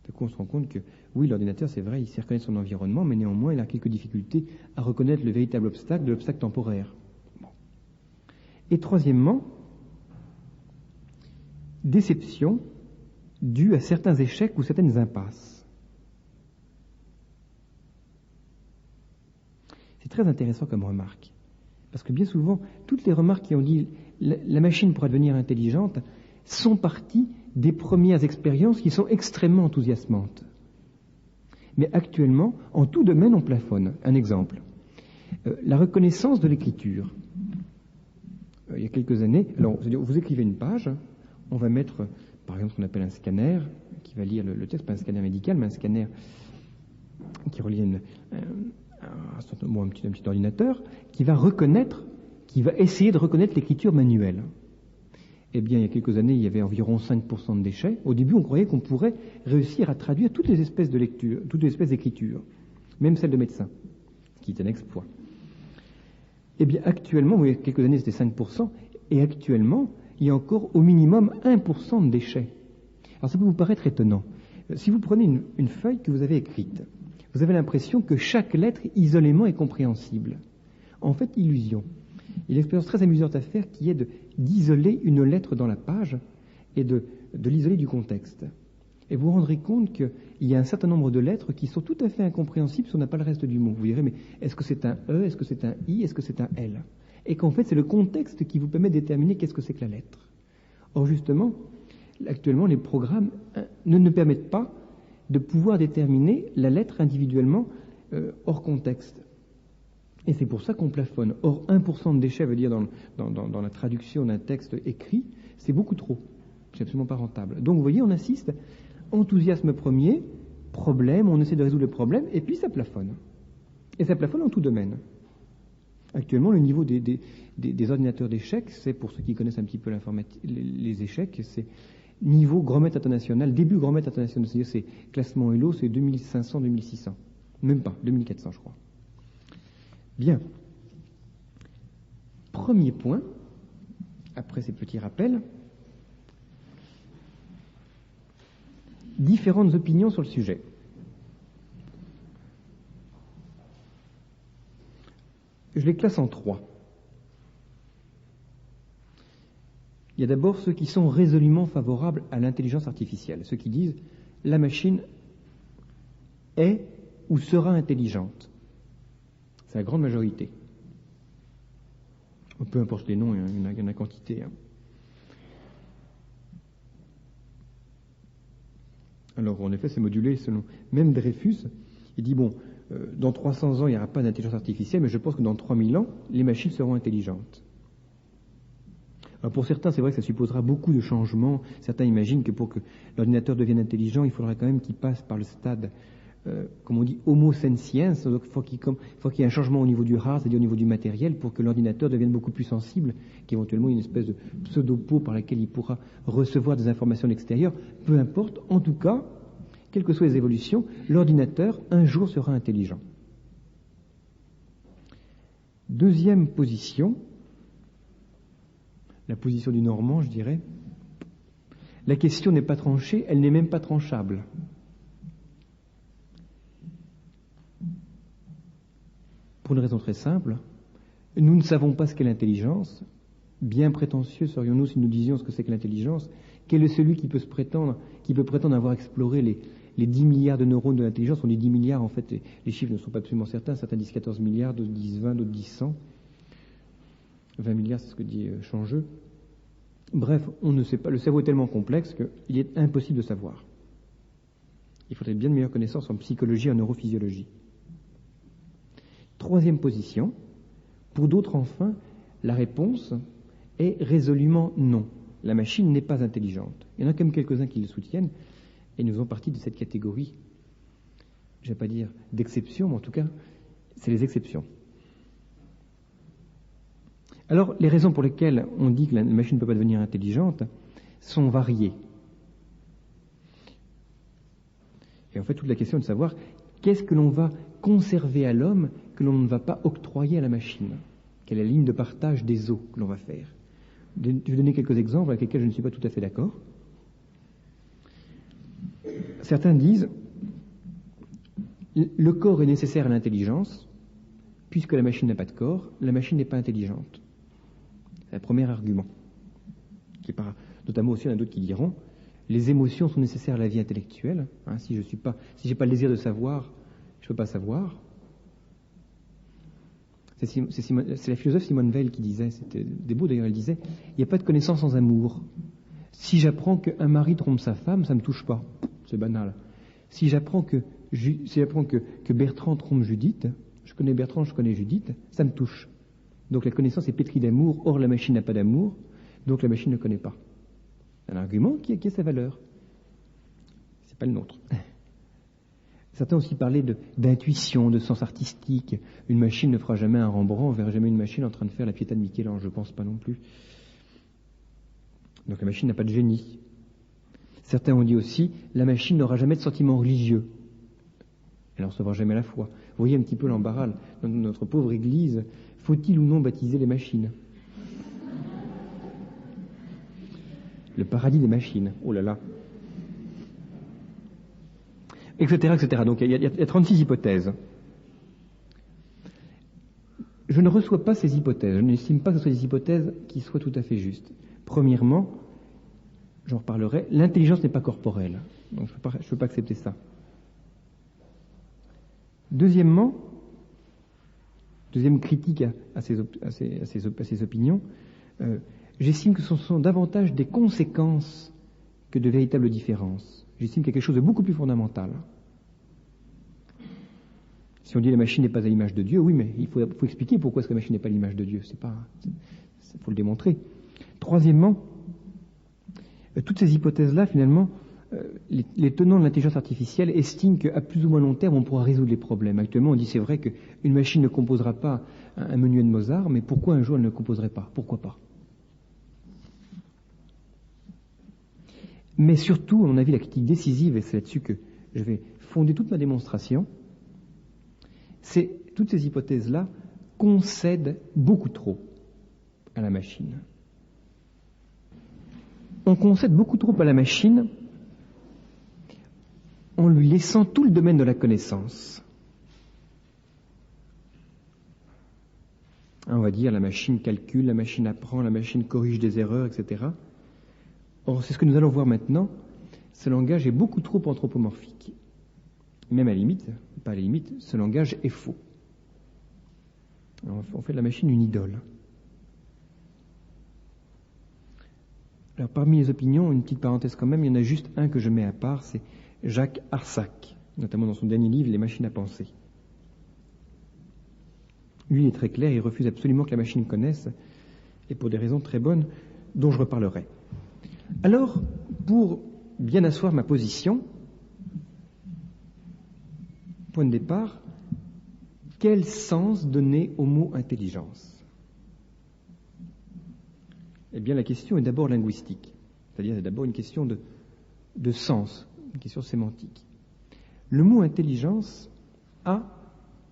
Du coup, on se rend compte que, oui, l'ordinateur, c'est vrai, il sait reconnaître son environnement, mais néanmoins, il a quelques difficultés à reconnaître le véritable obstacle de l'obstacle temporaire. Bon. Et troisièmement, déception due à certains échecs ou certaines impasses. C'est très intéressant comme remarque, parce que bien souvent, toutes les remarques qui ont dit la machine pourra devenir intelligente sont parties des premières expériences qui sont extrêmement enthousiasmantes. Mais actuellement, en tout domaine, on plafonne. Un exemple, la reconnaissance de l'écriture. Il y a quelques années, alors vous écrivez une page, on va mettre, par exemple, ce qu'on appelle un scanner, qui va lire le texte, pas un scanner médical, mais un scanner qui relie un petit ordinateur, qui va essayer de reconnaître l'écriture manuelle. Eh bien, il y a quelques années, il y avait environ 5% de déchets. Au début, on croyait qu'on pourrait réussir à traduire toutes les espèces de lecture, toutes les espèces d'écriture, même celles de médecins, ce qui est un exploit. Eh bien, actuellement, il y a quelques années, c'était 5%, et actuellement, il y a encore au minimum 1% de déchets. Alors, ça peut vous paraître étonnant. Si vous prenez une feuille que vous avez écrite, vous avez l'impression que chaque lettre, isolément, est compréhensible. En fait, illusion. Il y a une expérience très amusante à faire qui est d'isoler une lettre dans la page et de l'isoler du contexte. Et vous vous rendrez compte qu'il y a un certain nombre de lettres qui sont tout à fait incompréhensibles si on n'a pas le reste du mot. Vous direz, mais est-ce que c'est un E, est-ce que c'est un I, est-ce que c'est un L? Et qu'en fait, c'est le contexte qui vous permet de déterminer qu'est-ce que c'est que la lettre. Or, justement, actuellement, les programmes ne permettent pas de pouvoir déterminer la lettre individuellement hors contexte. Et c'est pour ça qu'on plafonne. Or, 1% de déchets veut dire dans la traduction d'un texte écrit, c'est beaucoup trop. C'est absolument pas rentable. Donc, vous voyez, on assiste, enthousiasme premier, problème, on essaie de résoudre le problème, et puis ça plafonne. Et ça plafonne en tout domaine. Actuellement, le niveau des ordinateurs d'échecs, c'est, pour ceux qui connaissent un petit peu l'informatique, les échecs, c'est niveau grand maître international, début grand maître international, c'est-à-dire c'est classement Elo, c'est 2500, 2600. Même pas, 2400, je crois. Bien. Premier point, après ces petits rappels, différentes opinions sur le sujet. Je les classe en 3. Il y a d'abord ceux qui sont résolument favorables à l'intelligence artificielle, ceux qui disent la machine est ou sera intelligente. C'est la grande majorité. Peu importe les noms, il y en a quantité. Alors, en effet, c'est modulé selon... Même Dreyfus, il dit, bon, dans 300 ans, il n'y aura pas d'intelligence artificielle, mais je pense que dans 3000 ans, les machines seront intelligentes. Alors, pour certains, c'est vrai que ça supposera beaucoup de changements. Certains imaginent que pour que l'ordinateur devienne intelligent, il faudra quand même qu'il passe par le stade... comme on dit, homo sensiens, donc il faut qu'il y ait un changement au niveau du hard, c'est-à-dire au niveau du matériel, pour que l'ordinateur devienne beaucoup plus sensible, qu'éventuellement une espèce de pseudo-peau par laquelle il pourra recevoir des informations de l'extérieur. Peu importe, en tout cas, quelles que soient les évolutions, l'ordinateur, un jour, sera intelligent. Deuxième position, la position du Normand, je dirais, la question n'est pas tranchée, elle n'est même pas tranchable. Pour une raison très simple, nous ne savons pas ce qu'est l'intelligence. Bien prétentieux serions-nous si nous disions ce que c'est que l'intelligence. Quel est celui qui peut prétendre avoir exploré les 10 milliards de neurones de l'intelligence? On dit 10 milliards, en fait, les chiffres ne sont pas absolument certains. Certains disent 14 milliards, d'autres disent 20, d'autres disent 100. 20 milliards, c'est ce que dit Changeux. Bref, on ne sait pas. Le cerveau est tellement complexe qu'il est impossible de savoir. Il faudrait bien de meilleures connaissances en psychologie et en neurophysiologie. Troisième position, pour d'autres enfin, la réponse est résolument non. La machine n'est pas intelligente. Il y en a quand même quelques-uns qui le soutiennent, et nous faisons partie de cette catégorie, je ne vais pas dire d'exception, mais en tout cas, c'est les exceptions. Alors, les raisons pour lesquelles on dit que la machine ne peut pas devenir intelligente sont variées. Et en fait, toute la question est de savoir qu'est-ce que l'on va conserver à l'homme que l'on ne va pas octroyer à la machine. Quelle est la ligne de partage des eaux que l'on va faire. Je vais donner quelques exemples avec lesquels je ne suis pas tout à fait d'accord. Certains disent le corps est nécessaire à l'intelligence, puisque la machine n'a pas de corps, la machine n'est pas intelligente. C'est le premier argument. Notamment aussi, il y en a d'autres qui diront les émotions sont nécessaires à la vie intellectuelle. Si j'ai pas le désir de savoir, je ne peux pas savoir. C'est la philosophe Simone Weil qui disait, c'était des mots d'ailleurs, elle disait, il n'y a pas de connaissance sans amour. Si j'apprends qu'un mari trompe sa femme, ça ne me touche pas. C'est banal. Si j'apprends que Bertrand trompe Judith, je connais Bertrand, je connais Judith, ça me touche. Donc la connaissance est pétrie d'amour, or la machine n'a pas d'amour, donc la machine ne connaît pas. C'est un argument qui a sa valeur. C'est pas le nôtre. Certains aussi parlaient d'intuition, de sens artistique. Une machine ne fera jamais un Rembrandt, on ne verra jamais une machine en train de faire la Pietà de Michel-Ange, je ne pense pas non plus. Donc la machine n'a pas de génie. Certains ont dit aussi, la machine n'aura jamais de sentiment religieux. Elle n'en recevra jamais la foi. Vous voyez un petit peu l'embarras dans notre pauvre Église. Faut-il ou non baptiser les machines? Le paradis des machines. Oh là là. Etc., etc. Donc il y a 36 hypothèses. Je ne reçois pas ces hypothèses. Je n'estime pas que ce soit des hypothèses qui soient tout à fait justes. Premièrement, j'en reparlerai, l'intelligence n'est pas corporelle. Donc je ne peux pas accepter ça. Deuxièmement, deuxième critique à ces opinions, j'estime que ce sont davantage des conséquences que de véritables différences. J'estime qu'il y a quelque chose de beaucoup plus fondamental. Si on dit que la machine n'est pas à l'image de Dieu, oui, mais il faut expliquer pourquoi est-ce que la machine n'est pas à l'image de Dieu. Il faut le démontrer. Troisièmement, toutes ces hypothèses-là, finalement, les tenants de l'intelligence artificielle estiment qu'à plus ou moins long terme, on pourra résoudre les problèmes. Actuellement, on dit c'est vrai qu'une machine ne composera pas un menuet de Mozart, mais pourquoi un jour elle ne le composerait pas? Pourquoi pas? Mais surtout, à mon avis, la critique décisive, et c'est là-dessus que je vais fonder toute ma démonstration, c'est toutes ces hypothèses-là concèdent beaucoup trop à la machine. On concède beaucoup trop à la machine en lui laissant tout le domaine de la connaissance. On va dire la machine calcule, la machine apprend, la machine corrige des erreurs, etc. Or, c'est ce que nous allons voir maintenant. Ce langage est beaucoup trop anthropomorphique. Même à la limite, pas à la limite, ce langage est faux. Alors, on fait de la machine une idole. Alors, parmi les opinions, une petite parenthèse quand même, il y en a juste un que je mets à part, c'est Jacques Arsac, notamment dans son dernier livre, Les machines à penser. Lui, il est très clair, il refuse absolument que la machine connaisse, et pour des raisons très bonnes, dont je reparlerai. Alors, pour bien asseoir ma position, point de départ, quel sens donner au mot intelligence? Eh bien, la question est d'abord linguistique, c'est-à-dire c'est d'abord une question de sens, une question sémantique. Le mot intelligence a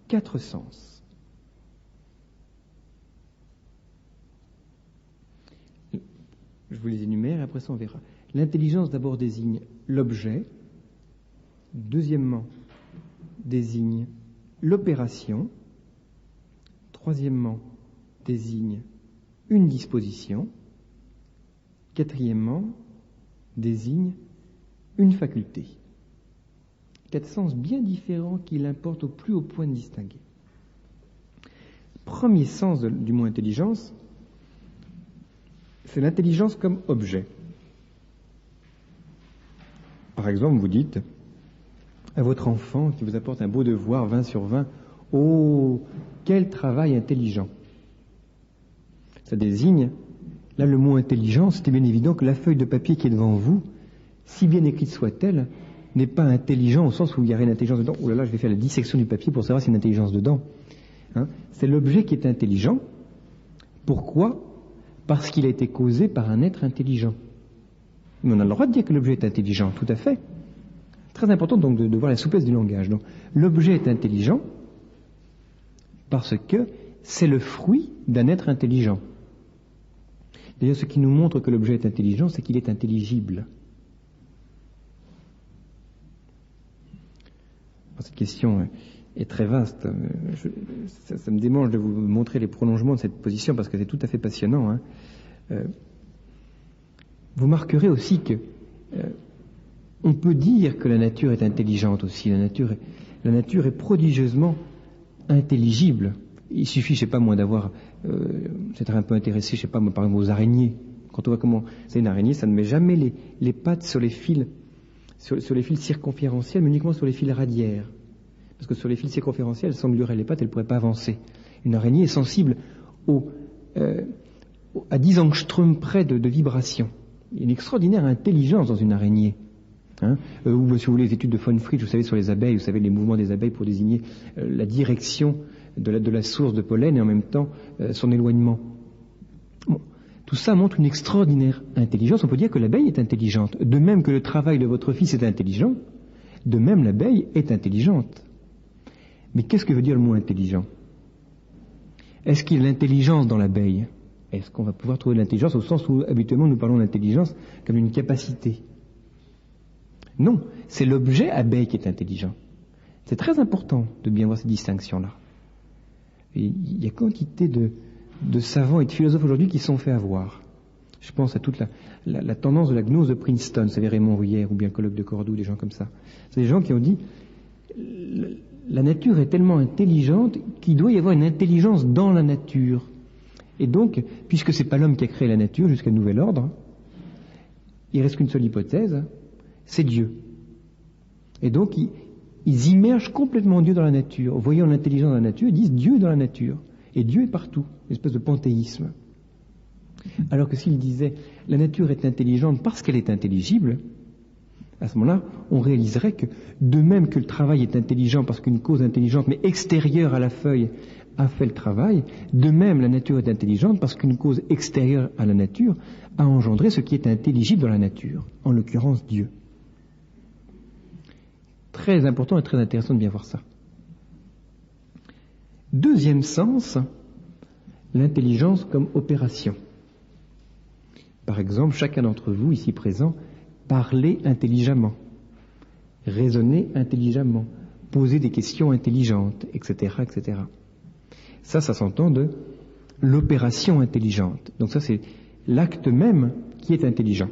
4 sens. Je vous les énumère et après ça on verra. L'intelligence d'abord désigne l'objet, deuxièmement désigne l'opération, troisièmement désigne une disposition, quatrièmement désigne une faculté. 4 sens bien différents qu'il importe au plus haut point de distinguer. Premier sens du mot intelligence, c'est l'intelligence comme objet. Par exemple, vous dites à votre enfant qui vous apporte un beau devoir 20 sur 20, « Oh, quel travail intelligent !» Ça désigne, là le mot intelligent, c'était bien évident que la feuille de papier qui est devant vous, si bien écrite soit-elle, n'est pas intelligent au sens où il y aurait une intelligence dedans. Oh là là, je vais faire la dissection du papier pour savoir s'il y a une intelligence dedans. C'est l'objet qui est intelligent. Pourquoi ? Parce qu'il a été causé par un être intelligent. Mais on a le droit de dire que l'objet est intelligent, tout à fait. très important donc de voir la souplesse du langage. Donc, l'objet est intelligent parce que c'est le fruit d'un être intelligent. D'ailleurs, ce qui nous montre que l'objet est intelligent, c'est qu'il est intelligible. Cette question est très vaste. Ça me démange de vous montrer les prolongements de cette position parce que c'est tout à fait passionnant. Vous marquerez aussi que on peut dire que la nature est intelligente aussi. La nature est prodigieusement intelligible. Il suffit, je sais pas moi, d'avoir s'être un peu intéressé, je sais pas moi, par exemple aux araignées. Quand on voit comment c'est une araignée, ça ne met jamais les pattes sur les fils. Sur les fils circonférentiels, mais uniquement sur les fils radiaires. Parce que sur les fils circonférentiels, sans glurer les pattes, elle ne pourrait pas avancer. Une araignée est sensible à 10 angstroms près de vibration. Il y a une extraordinaire intelligence dans une araignée. Ou si vous voulez les études de von Fritsch, vous savez, sur les abeilles, vous savez les mouvements des abeilles pour désigner la direction de la source de pollen et en même temps son éloignement. Bon. Tout ça montre une extraordinaire intelligence. On peut dire que l'abeille est intelligente. De même que le travail de votre fils est intelligent, de même l'abeille est intelligente. Mais qu'est-ce que veut dire le mot intelligent? Est-ce qu'il y a de l'intelligence dans l'abeille? Est-ce qu'on va pouvoir trouver de l'intelligence au sens où habituellement nous parlons d'intelligence comme une capacité? Non, c'est l'objet abeille qui est intelligent. C'est très important de bien voir cette distinction-là. Il y a quantité de savants et de philosophes aujourd'hui qui sont fait avoir. Je pense à toute la tendance de la gnose de Princeton, vous savez, Raymond Ruyère ou bien Colloque de Cordoue, des gens comme ça. C'est des gens qui ont dit la nature est tellement intelligente qu'il doit y avoir une intelligence dans la nature. Et donc, puisque c'est pas l'homme qui a créé la nature jusqu'à nouvel ordre, il reste qu'une seule hypothèse, c'est Dieu. Et donc, ils immergent complètement Dieu dans la nature. Voyant l'intelligence dans la nature, ils disent Dieu est dans la nature. Et Dieu est partout, une espèce de panthéisme. Alors que s'il disait la nature est intelligente parce qu'elle est intelligible, à ce moment-là, on réaliserait que de même que le travail est intelligent parce qu'une cause intelligente mais extérieure à la feuille a fait le travail, de même la nature est intelligente parce qu'une cause extérieure à la nature a engendré ce qui est intelligible dans la nature, en l'occurrence Dieu. Très important et très intéressant de bien voir ça. Deuxième sens, l'intelligence comme opération. Par exemple, chacun d'entre vous, ici présent, parler intelligemment, raisonner intelligemment, poser des questions intelligentes, etc., etc. Ça s'entend de l'opération intelligente. Donc ça, c'est l'acte même qui est intelligent.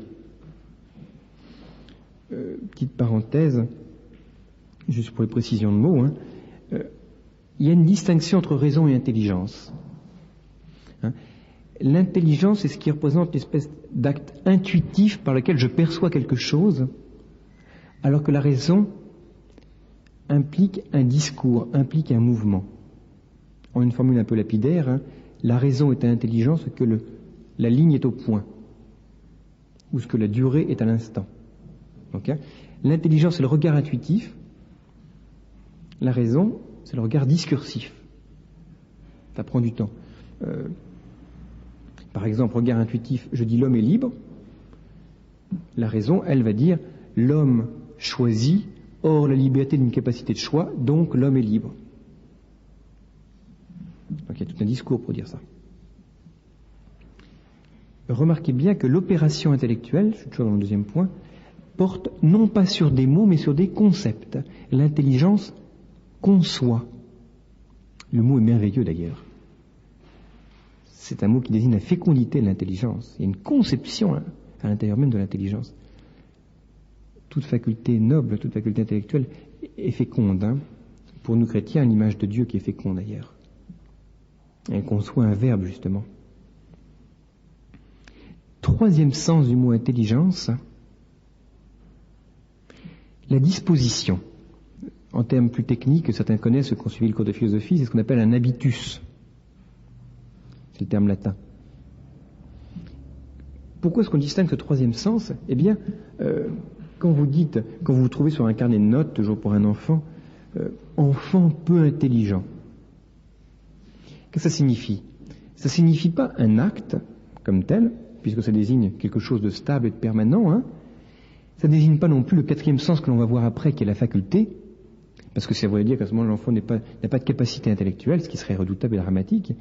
Petite parenthèse, juste pour les précisions de mots, il y a une distinction entre raison et intelligence. L'intelligence, c'est ce qui représente l'espèce d'acte intuitif par lequel je perçois quelque chose, alors que la raison implique un discours, implique un mouvement. En une formule un peu lapidaire, la raison est à l'intelligence ce que la ligne est au point, ou ce que la durée est à l'instant. Donc, l'intelligence, c'est le regard intuitif, la raison, c'est le regard discursif. Ça prend du temps. Par exemple, regard intuitif, je dis l'homme est libre. La raison, elle, va dire l'homme choisit, or la liberté d'une capacité de choix, donc l'homme est libre. Donc il y a tout un discours pour dire ça. Remarquez bien que l'opération intellectuelle, je suis toujours dans le deuxième point, porte non pas sur des mots, mais sur des concepts. L'intelligence conçoit. Le mot est merveilleux d'ailleurs. C'est un mot qui désigne la fécondité de l'intelligence. Il y a une conception à l'intérieur même de l'intelligence. Toute faculté noble, toute faculté intellectuelle est féconde. Pour nous chrétiens, l'image de Dieu qui est féconde d'ailleurs. Elle conçoit un verbe justement. Troisième sens du mot intelligence, la disposition. En termes plus techniques, certains connaissent, ceux qui ont suivi le cours de philosophie, c'est ce qu'on appelle un habitus. C'est le terme latin. Pourquoi est-ce qu'on distingue ce troisième sens? Eh bien, quand vous vous trouvez sur un carnet de notes, toujours pour un enfant, enfant peu intelligent, qu'est-ce que ça signifie? Ça signifie pas un acte comme tel, puisque ça désigne quelque chose de stable et de permanent, Ça ne désigne pas non plus le quatrième sens que l'on va voir après, qui est la faculté, parce que ça voudrait dire qu'à ce moment l'enfant n'a pas de capacité intellectuelle, ce qui serait redoutable et dramatique.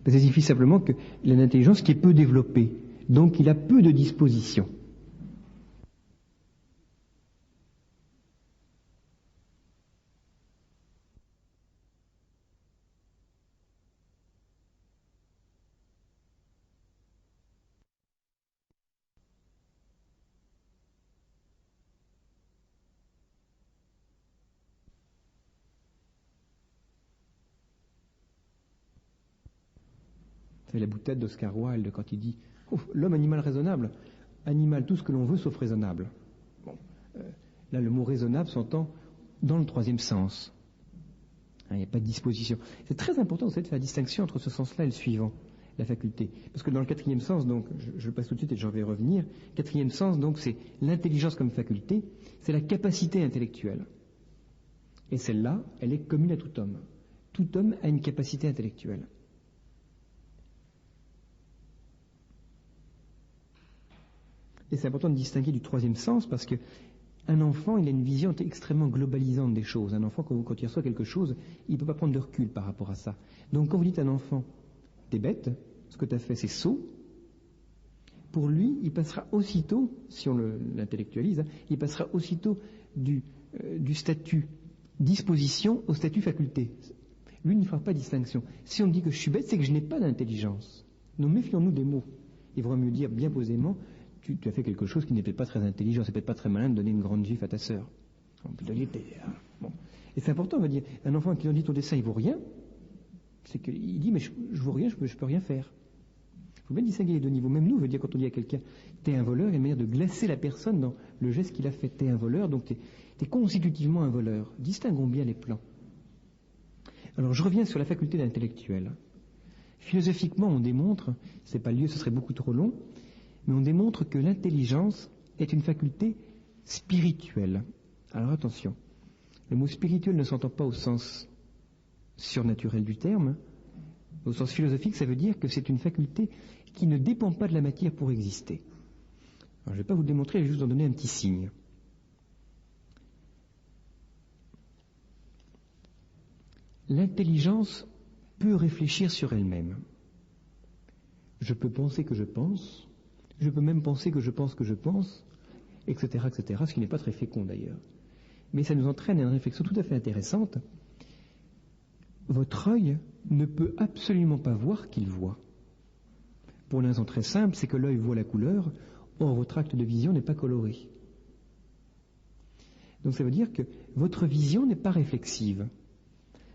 Mais ça signifie simplement qu'il a une intelligence qui est peu développée, donc il a peu de disposition. C'est la boutade d'Oscar Wilde quand il dit « L'homme animal raisonnable, animal tout ce que l'on veut sauf raisonnable ». Bon, là le mot raisonnable s'entend dans le troisième sens. Il n'y a pas de disposition. C'est très important de faire la distinction entre ce sens-là et le suivant, la faculté. Parce que dans le quatrième sens, donc, je passe tout de suite et j'en vais revenir, quatrième sens, donc, c'est l'intelligence comme faculté, c'est la capacité intellectuelle. Et celle-là, elle est commune à tout homme. Tout homme a une capacité intellectuelle. Et c'est important de distinguer du troisième sens parce que un enfant, il a une vision extrêmement globalisante des choses. Un enfant, quand il reçoit quelque chose, il ne peut pas prendre de recul par rapport à ça. Donc quand vous dites à un enfant, t'es bête, ce que tu as fait c'est sot, pour lui, il passera aussitôt, si on l'intellectualise, il passera aussitôt du statut disposition au statut faculté. Lui ne fera pas distinction. Si on dit que je suis bête, c'est que je n'ai pas d'intelligence. Nous méfions-nous des mots. Il vaut mieux dire bien posément, tu as fait quelque chose qui n'est peut-être pas très intelligent, c'est peut-être pas très malin de donner une grande gifle à ta sœur. On peut dire, bon. Et c'est important, on va dire, un enfant qui nous dit ton dessin il vaut rien, c'est qu'il dit mais je vaux rien, je peux rien faire. Il faut bien distinguer les deux niveaux. Même nous, on veut dire quand on dit à quelqu'un t'es un voleur, il y a une manière de glacer la personne dans le geste qu'il a fait. T'es un voleur, donc t'es constitutivement un voleur. Distinguons bien les plans. Alors je reviens sur la faculté d'intellectuel. Philosophiquement, on démontre, c'est pas le lieu, ce serait beaucoup trop long, mais on démontre que l'intelligence est une faculté spirituelle. Alors attention, le mot spirituel ne s'entend pas au sens surnaturel du terme. Au sens philosophique, ça veut dire que c'est une faculté qui ne dépend pas de la matière pour exister. Alors, je ne vais pas vous le démontrer, je vais juste en donner un petit signe. L'intelligence peut réfléchir sur elle-même. Je peux penser que je pense, je peux même penser que je pense, etc., etc., ce qui n'est pas très fécond d'ailleurs. Mais ça nous entraîne à une réflexion tout à fait intéressante. Votre œil ne peut absolument pas voir qu'il voit. Pour une raison très simple, c'est que l'œil voit la couleur, or votre acte de vision n'est pas coloré. Donc ça veut dire que votre vision n'est pas réflexive.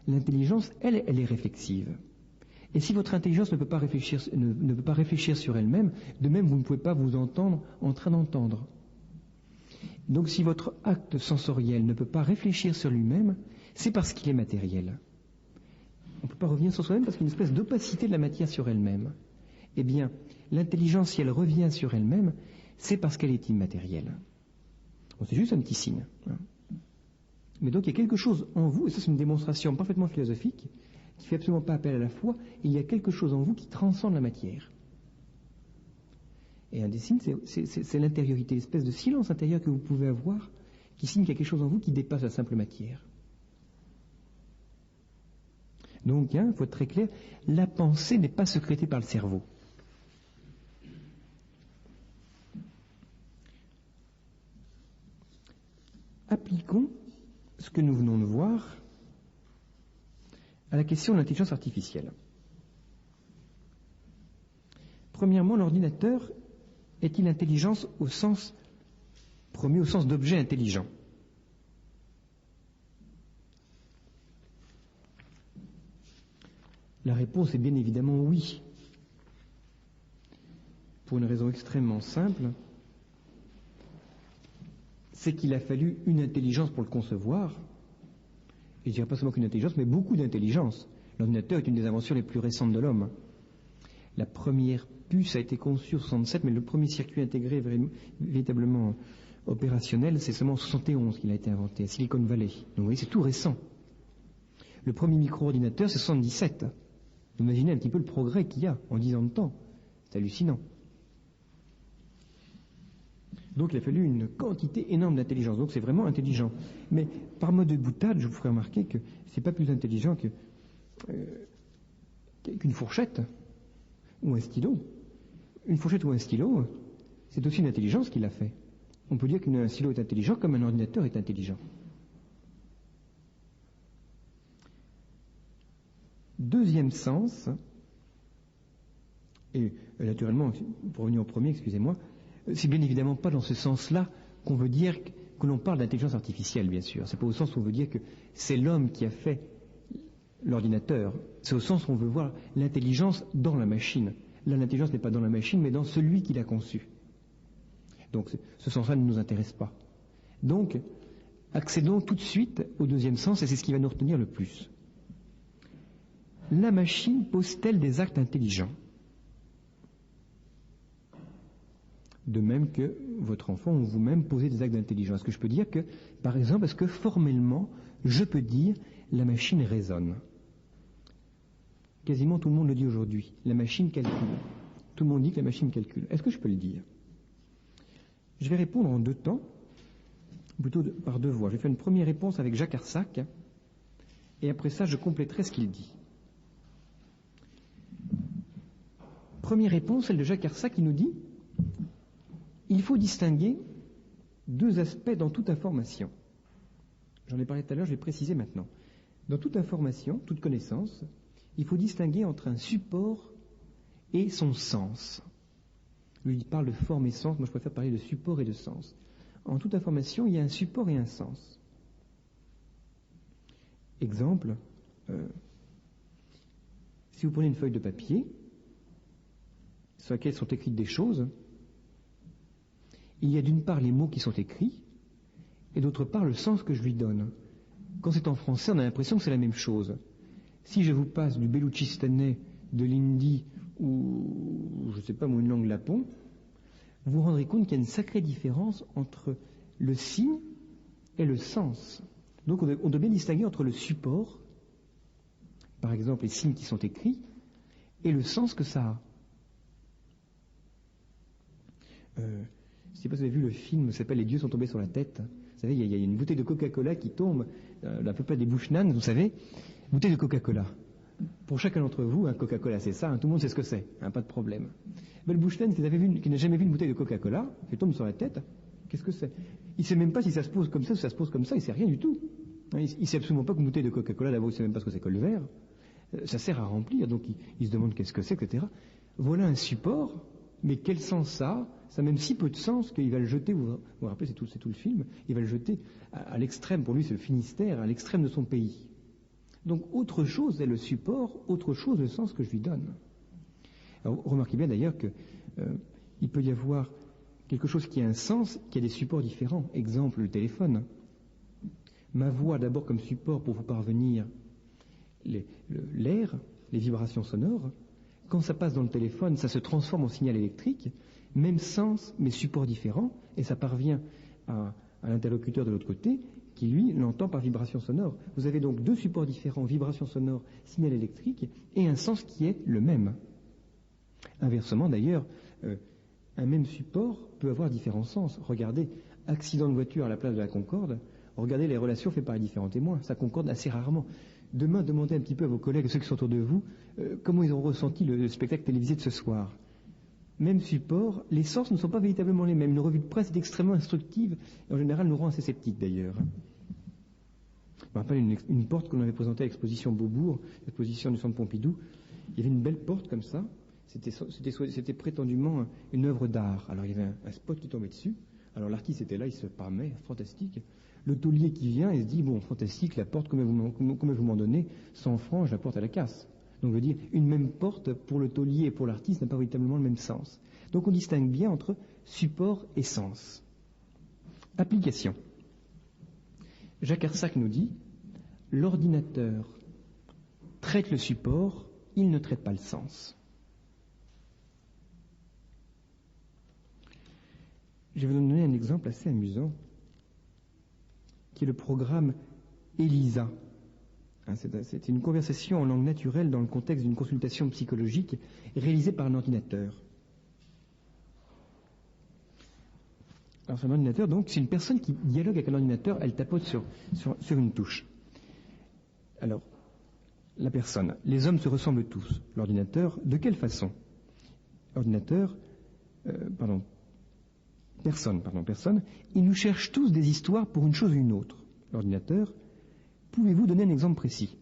L'intelligence, elle est réflexive. Et si votre intelligence ne peut pas réfléchir sur elle-même, de même vous ne pouvez pas vous entendre en train d'entendre. Donc si votre acte sensoriel ne peut pas réfléchir sur lui-même, c'est parce qu'il est matériel. On ne peut pas revenir sur soi-même parce qu'il y a une espèce d'opacité de la matière sur elle-même. Eh bien, l'intelligence, si elle revient sur elle-même, c'est parce qu'elle est immatérielle. Bon, c'est juste un petit signe. Mais donc il y a quelque chose en vous, et ça c'est une démonstration parfaitement philosophique, qui ne fait absolument pas appel à la foi, il y a quelque chose en vous qui transcende la matière. Et un des signes, c'est l'intériorité, l'espèce de silence intérieur que vous pouvez avoir, qui signe qu'il y a quelque chose en vous qui dépasse la simple matière. Donc, il faut être très clair, la pensée n'est pas sécrétée par le cerveau. Appliquons ce que nous venons de voir à la question de l'intelligence artificielle. Premièrement, l'ordinateur est-il intelligence au sens premier, au sens d'objet intelligent? La réponse est bien évidemment oui. Pour une raison extrêmement simple, c'est qu'il a fallu une intelligence pour le concevoir. Et je ne dirais pas seulement qu'une intelligence, mais beaucoup d'intelligence. L'ordinateur est une des inventions les plus récentes de l'homme. La première puce a été conçue en 1967, mais le premier circuit intégré véritablement opérationnel, c'est seulement en 1971 qu'il a été inventé, à Silicon Valley. Donc vous voyez, c'est tout récent. Le premier micro-ordinateur, c'est 1977. Vous imaginez un petit peu le progrès qu'il y a en 10 ans de temps. C'est hallucinant. Donc il a fallu une quantité énorme d'intelligence. Donc c'est vraiment intelligent. Mais par mode de boutade, je vous ferai remarquer que c'est pas plus intelligent qu'une fourchette ou un stylo. Une fourchette ou un stylo, c'est aussi une intelligence qu'il a fait. On peut dire qu'un stylo est intelligent comme un ordinateur est intelligent. Deuxième sens, et naturellement, pour revenir au premier, excusez-moi, c'est bien évidemment pas dans ce sens-là qu'on veut dire que l'on parle d'intelligence artificielle, bien sûr. C'est pas au sens où on veut dire que c'est l'homme qui a fait l'ordinateur. C'est au sens où on veut voir l'intelligence dans la machine. Là, l'intelligence n'est pas dans la machine, mais dans celui qui l'a conçue. Donc, ce sens-là ne nous intéresse pas. Donc, accédons tout de suite au deuxième sens, et c'est ce qui va nous retenir le plus. La machine pose-t-elle des actes intelligents? De même que votre enfant ou vous-même posez des actes d'intelligence. Est-ce que je peux dire que, par exemple, est-ce que formellement, je peux dire la machine raisonne? Quasiment tout le monde le dit aujourd'hui. La machine calcule. Tout le monde dit que la machine calcule. Est-ce que je peux le dire? Je vais répondre en deux temps, plutôt par deux voies. Je vais faire une première réponse avec Jacques Arsac, et après ça, je compléterai ce qu'il dit. Première réponse, celle de Jacques Arsac, qui nous dit: il faut distinguer deux aspects dans toute information. J'en ai parlé tout à l'heure, je vais préciser maintenant. Dans toute information, toute connaissance, il faut distinguer entre un support et son sens. Lui, il parle de forme et sens, moi je préfère parler de support et de sens. En toute information, il y a un support et un sens. Exemple, si vous prenez une feuille de papier, sur laquelle sont écrites des choses, il y a d'une part les mots qui sont écrits, et d'autre part le sens que je lui donne. Quand c'est en français, on a l'impression que c'est la même chose. Si je vous passe du beloutchistanais, de l'hindi, ou je ne sais pas moi, une langue lapon, vous vous rendrez compte qu'il y a une sacrée différence entre le signe et le sens. Donc on doit bien distinguer entre le support, par exemple les signes qui sont écrits, et le sens que ça a. Je ne sais pas si vous avez vu le film, ça s'appelle Les dieux sont tombés sur la tête. Vous savez, il y a une bouteille de Coca-Cola qui tombe, à peu près des Bushnan, vous savez, bouteille de Coca-Cola. Pour chacun d'entre vous, un Coca-Cola c'est ça, tout le monde sait ce que c'est, pas de problème. Mais le Bushnan qui n'a jamais vu une bouteille de Coca-Cola, qui tombe sur la tête, qu'est-ce que c'est? Il ne sait même pas si ça se pose comme ça ou ça se pose comme ça, il ne sait rien du tout. Il ne sait absolument pas qu'une bouteille de Coca-Cola, d'abord il ne sait même pas ce que c'est que le verre. Ça sert à remplir, donc il se demande qu'est-ce que c'est, etc. Voilà un support, mais quel sens ça a? Ça a même si peu de sens qu'il va le jeter, vous vous rappelez, c'est tout le film, il va le jeter à l'extrême, pour lui c'est le Finistère, à l'extrême de son pays. Donc autre chose est le support, autre chose le sens que je lui donne. Alors, remarquez bien d'ailleurs qu'il peut y avoir quelque chose qui a un sens, qui a des supports différents. Exemple, le téléphone. Ma voix d'abord comme support pour vous parvenir l'air, les vibrations sonores. Quand ça passe dans le téléphone, ça se transforme en signal électrique, même sens, mais support différent, et ça parvient à l'interlocuteur de l'autre côté, qui lui l'entend par vibration sonore. Vous avez donc deux supports différents, vibration sonore, signal électrique, et un sens qui est le même. Inversement d'ailleurs, un même support peut avoir différents sens. Regardez, accident de voiture à la place de la Concorde, regardez les relations faites par les différents témoins, ça concorde assez rarement. Demain, demandez un petit peu à vos collègues, ceux qui sont autour de vous, comment ils ont ressenti le spectacle télévisé de ce soir. Même support, les sens ne sont pas véritablement les mêmes. Une revue de presse est extrêmement instructive, et en général nous rend assez sceptiques d'ailleurs. Je me rappelle une porte qu'on avait présentée à l'exposition Beaubourg, l'exposition du Centre Pompidou. Il y avait une belle porte comme ça, c'était prétendument une œuvre d'art. Alors il y avait un spot qui tombait dessus, alors l'artiste était là, il se pâmait, fantastique. Le taulier qui vient, il se dit, bon, fantastique, la porte, combien vous m'en donnez? 100 francs, je la porte à la casse. Donc, je veux dire, une même porte pour le taulier et pour l'artiste n'a pas véritablement le même sens. Donc, on distingue bien entre support et sens. Application. Jacques Arsac nous dit, l'ordinateur traite le support, il ne traite pas le sens. Je vais vous donner un exemple assez amusant, qui est le programme ELISA. C'est une conversation en langue naturelle dans le contexte d'une consultation psychologique réalisée par un ordinateur. Alors, Alors sur un ordinateur, donc, c'est une personne qui dialogue avec un ordinateur, elle tapote sur une touche. Alors, la personne, les hommes se ressemblent tous. L'ordinateur, de quelle façon? Personne, ils nous cherchent tous des histoires pour une chose ou une autre. L'ordinateur, pouvez-vous donner un exemple précis?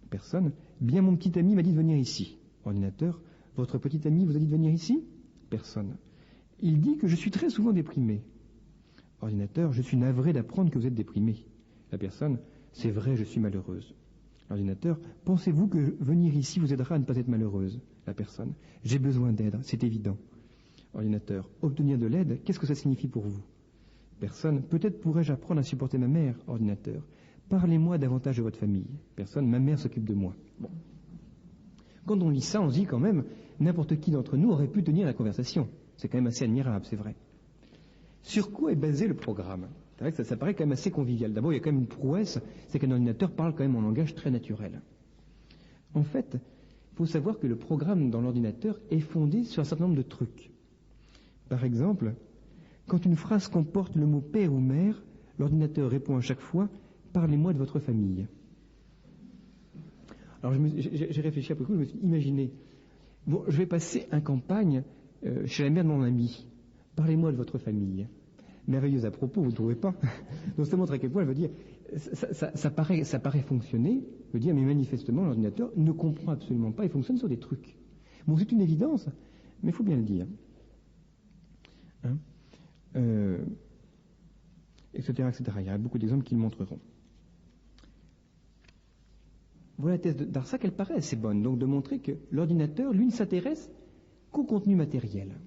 Personne, bien mon petit ami m'a dit de venir ici. Ordinateur, votre petit ami vous a dit de venir ici? Personne. Il dit que je suis très souvent déprimé. Ordinateur, je suis navré d'apprendre que vous êtes déprimé. La personne, c'est vrai, je suis malheureuse. L'ordinateur, pensez-vous que venir ici vous aidera à ne pas être malheureuse? La personne, j'ai besoin d'aide, c'est évident. Ordinateur, obtenir de l'aide, qu'est-ce que ça signifie pour vous? Personne, peut-être pourrais-je apprendre à supporter ma mère? Ordinateur, parlez-moi davantage de votre famille. Personne, ma mère s'occupe de moi. Bon. Quand on lit ça, on se dit quand même, n'importe qui d'entre nous aurait pu tenir la conversation. C'est quand même assez admirable, c'est vrai. Sur quoi est basé le programme? C'est vrai que ça paraît quand même assez convivial. D'abord, il y a quand même une prouesse, c'est qu'un ordinateur parle quand même en langage très naturel. En fait, il faut savoir que le programme dans l'ordinateur est fondé sur un certain nombre de trucs. Par exemple, quand une phrase comporte le mot père ou mère, l'ordinateur répond à chaque fois « Parlez-moi de votre famille ». Alors j'ai réfléchi un peu, je me suis imaginé, bon, je vais passer un campagne chez la mère de mon ami. Parlez-moi de votre famille. Merveilleuse à propos, vous ne trouvez pas? Donc ça montre à quel point elle veut dire, ça paraît fonctionner, veut dire, mais manifestement l'ordinateur ne comprend absolument pas, il fonctionne sur des trucs. Bon, c'est une évidence, mais il faut bien le dire. Hein, etc., etc. Il y a beaucoup d'exemples qui le montreront. Voilà la thèse d'Arsac, elle paraît assez bonne, donc de montrer que l'ordinateur, lui, ne s'intéresse qu'au contenu matériel.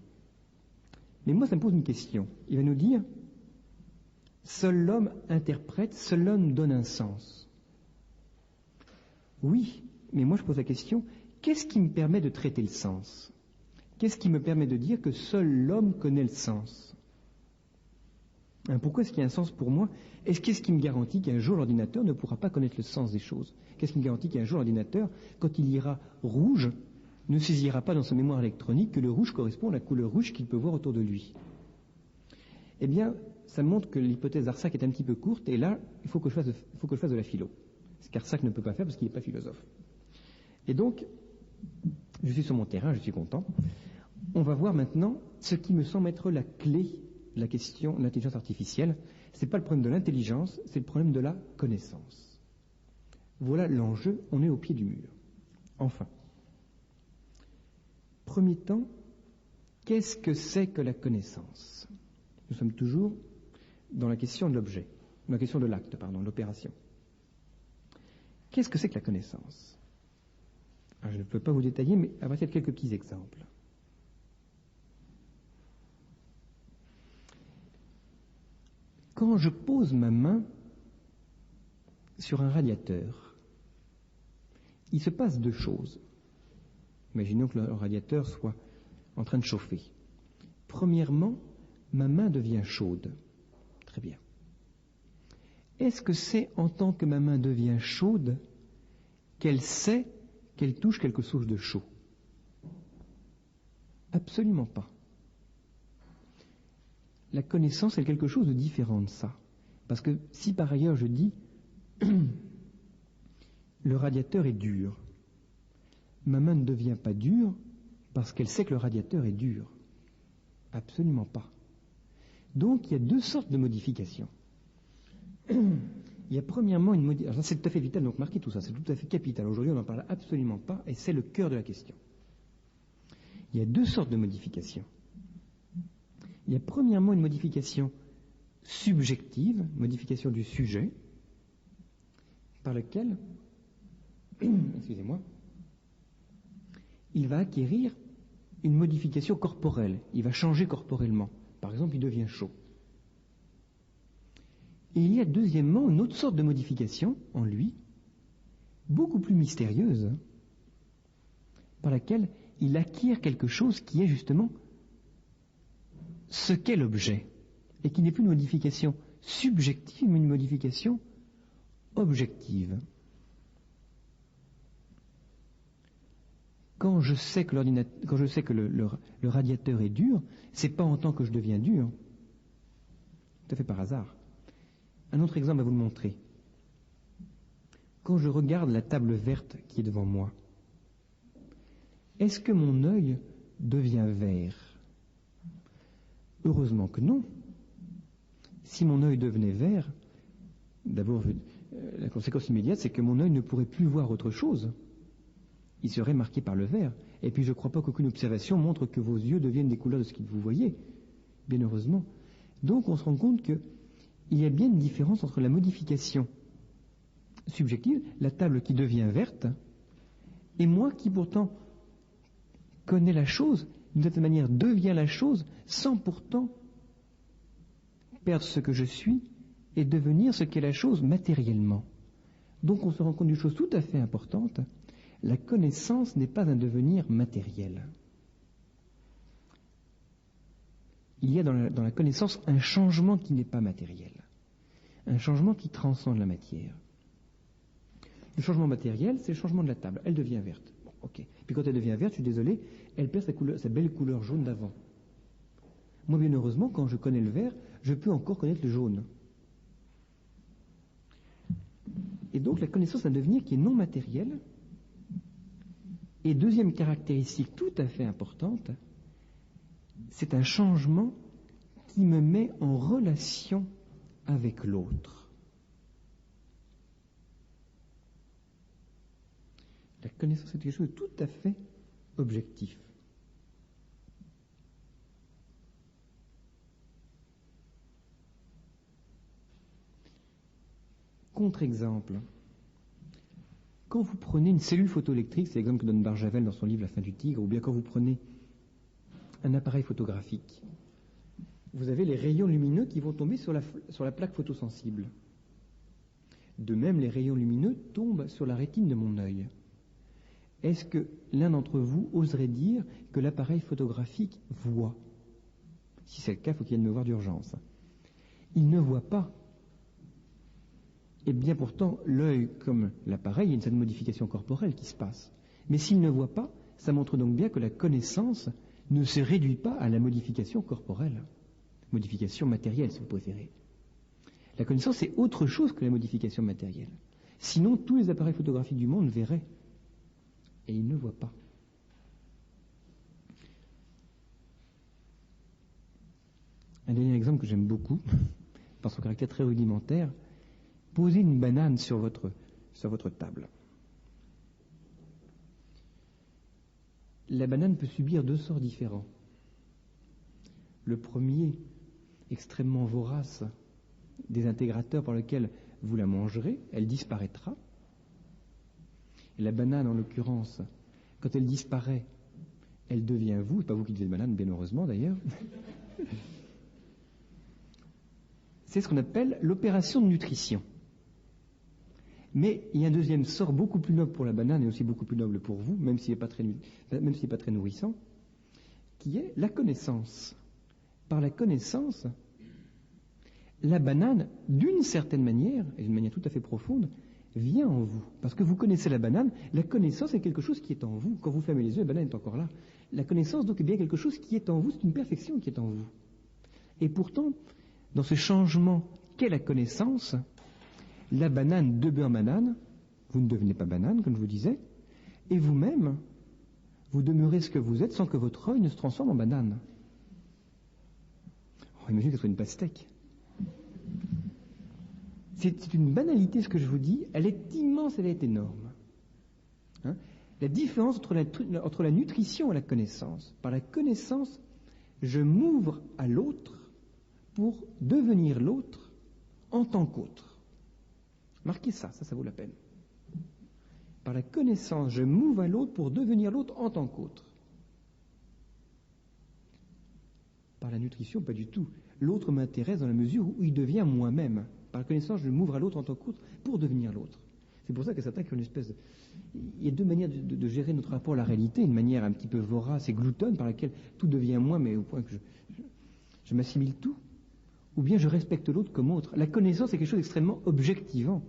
Mais moi, ça me pose une question. Il va nous dire, seul l'homme interprète, seul l'homme donne un sens. Oui, mais moi je pose la question, qu'est-ce qui me permet de traiter le sens? Qu'est-ce qui me permet de dire que seul l'homme connaît le sens? Pourquoi est-ce qu'il y a un sens pour moi? Qu'est-ce qui me garantit qu'un jour l'ordinateur ne pourra pas connaître le sens des choses? Qu'est-ce qui me garantit qu'un jour l'ordinateur, quand il ira rouge, ne saisira pas dans sa mémoire électronique que le rouge correspond à la couleur rouge qu'il peut voir autour de lui? Eh bien, ça montre que l'hypothèse d'Arsac est un petit peu courte, et là, il faut que je fasse de la philo. Ce qu'Arsac ne peut pas faire parce qu'il n'est pas philosophe. Et donc, je suis sur mon terrain, je suis content. On va voir maintenant ce qui me semble être la clé de la question de l'intelligence artificielle. Ce n'est pas le problème de l'intelligence, c'est le problème de la connaissance. Voilà l'enjeu, on est au pied du mur. Enfin, premier temps, qu'est-ce que c'est que la connaissance? Nous sommes toujours dans la question de l'objet, la question de l'acte, l'opération. Qu'est-ce que c'est que la connaissance? Alors, je ne peux pas vous détailler, mais à partir de quelques petits exemples. Quand je pose ma main sur un radiateur, il se passe deux choses. Imaginons que le radiateur soit en train de chauffer. Premièrement, ma main devient chaude. Très bien. Est-ce que c'est en tant que ma main devient chaude qu'elle sait qu'elle touche quelque chose de chaud? Absolument pas. La connaissance est quelque chose de différent de ça. Parce que si par ailleurs je dis le radiateur est dur, ma main ne devient pas dure parce qu'elle sait que le radiateur est dur. Absolument pas. Donc il y a deux sortes de modifications. Il y a premièrement une modification. C'est tout à fait vital, donc marquez tout ça, c'est tout à fait capital. Aujourd'hui on n'en parle absolument pas et c'est le cœur de la question. Il y a deux sortes de modifications. Il y a premièrement une modification subjective, modification du sujet, par laquelle, excusez-moi, il va acquérir une modification corporelle, il va changer corporellement. Par exemple, il devient chaud. Et il y a deuxièmement une autre sorte de modification en lui, beaucoup plus mystérieuse, par laquelle il acquiert quelque chose qui est justement ce qu'est l'objet, et qui n'est plus une modification subjective, mais une modification objective. Quand je sais que le radiateur est dur, c'est pas en tant que je deviens dur, tout à fait par hasard. Un autre exemple à vous le montrer. Quand je regarde la table verte qui est devant moi, est-ce que mon œil devient vert? Heureusement que non. Si mon œil devenait vert, d'abord, la conséquence immédiate, c'est que mon œil ne pourrait plus voir autre chose. Il serait marqué par le vert. Et puis je ne crois pas qu'aucune observation montre que vos yeux deviennent des couleurs de ce que vous voyez, bien heureusement. Donc on se rend compte qu'il y a bien une différence entre la modification subjective, la table qui devient verte, et moi qui pourtant connais la chose, d'une certaine manière devient la chose, sans pourtant perdre ce que je suis et devenir ce qu'est la chose matériellement. Donc on se rend compte d'une chose tout à fait importante, la connaissance n'est pas un devenir matériel. Il y a dans la connaissance un changement qui n'est pas matériel, un changement qui transcende la matière. Le changement matériel, c'est le changement de la table. Elle devient verte. Bon, ok. Puis quand elle devient verte, je suis désolé, elle perd sa belle couleur jaune d'avant. Moi, bien heureusement, quand je connais le vert, je peux encore connaître le jaune. Et donc, la connaissance est un devenir qui est non matériel. Et deuxième caractéristique tout à fait importante, c'est un changement qui me met en relation avec l'autre. La connaissance est quelque chose de tout à fait objectif. Contre-exemple. Quand vous prenez une cellule photoélectrique, c'est l'exemple que donne Barjavel dans son livre La fin du tigre, ou bien quand vous prenez un appareil photographique, vous avez les rayons lumineux qui vont tomber sur la plaque photosensible. De même, les rayons lumineux tombent sur la rétine de mon œil. Est-ce que l'un d'entre vous oserait dire que l'appareil photographique voit? Si c'est le cas, il faut qu'il vienne me voir d'urgence. Il ne voit pas. Et bien pourtant, l'œil, comme l'appareil, il y a une certaine modification corporelle qui se passe. Mais s'il ne voit pas, ça montre donc bien que la connaissance ne se réduit pas à la modification corporelle. Modification matérielle, si vous préférez. La connaissance, c'est autre chose que la modification matérielle. Sinon, tous les appareils photographiques du monde verraient. Et ils ne voient pas. Un dernier exemple que j'aime beaucoup, par son caractère très rudimentaire, posez une banane sur votre table. La banane peut subir deux sorts différents. Le premier, extrêmement vorace, désintégrateur par lequel vous la mangerez, elle disparaîtra. Et la banane, en l'occurrence, quand elle disparaît, elle devient vous, c'est pas vous qui devez banane, bien heureusement d'ailleurs. C'est ce qu'on appelle l'opération de nutrition. Mais il y a un deuxième sort beaucoup plus noble pour la banane et aussi beaucoup plus noble pour vous, même s'il n'est pas très nourrissant, qui est la connaissance. Par la connaissance, la banane, d'une certaine manière, et d'une manière tout à fait profonde, vient en vous. Parce que vous connaissez la banane, la connaissance est quelque chose qui est en vous. Quand vous fermez les yeux, la banane est encore là. La connaissance, donc, est bien quelque chose qui est en vous, c'est une perfection qui est en vous. Et pourtant, dans ce changement qu'est la connaissance, la banane demeure banane, vous ne devenez pas banane, comme je vous disais, et vous-même, vous demeurez ce que vous êtes sans que votre œil ne se transforme en banane. Oh, imaginez que ce soit une pastèque. C'est une banalité ce que je vous dis, elle est immense, elle est énorme. Hein? La différence entre la nutrition et la connaissance. Par la connaissance, je m'ouvre à l'autre pour devenir l'autre en tant qu'autre. Marquez ça vaut la peine. Par la connaissance, je m'ouvre à l'autre pour devenir l'autre en tant qu'autre. Par la nutrition, pas du tout. L'autre m'intéresse dans la mesure où il devient moi-même. Par la connaissance, je m'ouvre à l'autre en tant qu'autre pour devenir l'autre. C'est pour ça que certains qui ont une espèce de... Il y a deux manières de gérer notre rapport à la réalité. Une manière un petit peu vorace et gloutonne par laquelle tout devient moi, mais au point que je m'assimile tout. Ou bien je respecte l'autre comme autre. La connaissance est quelque chose d'extrêmement objectivant.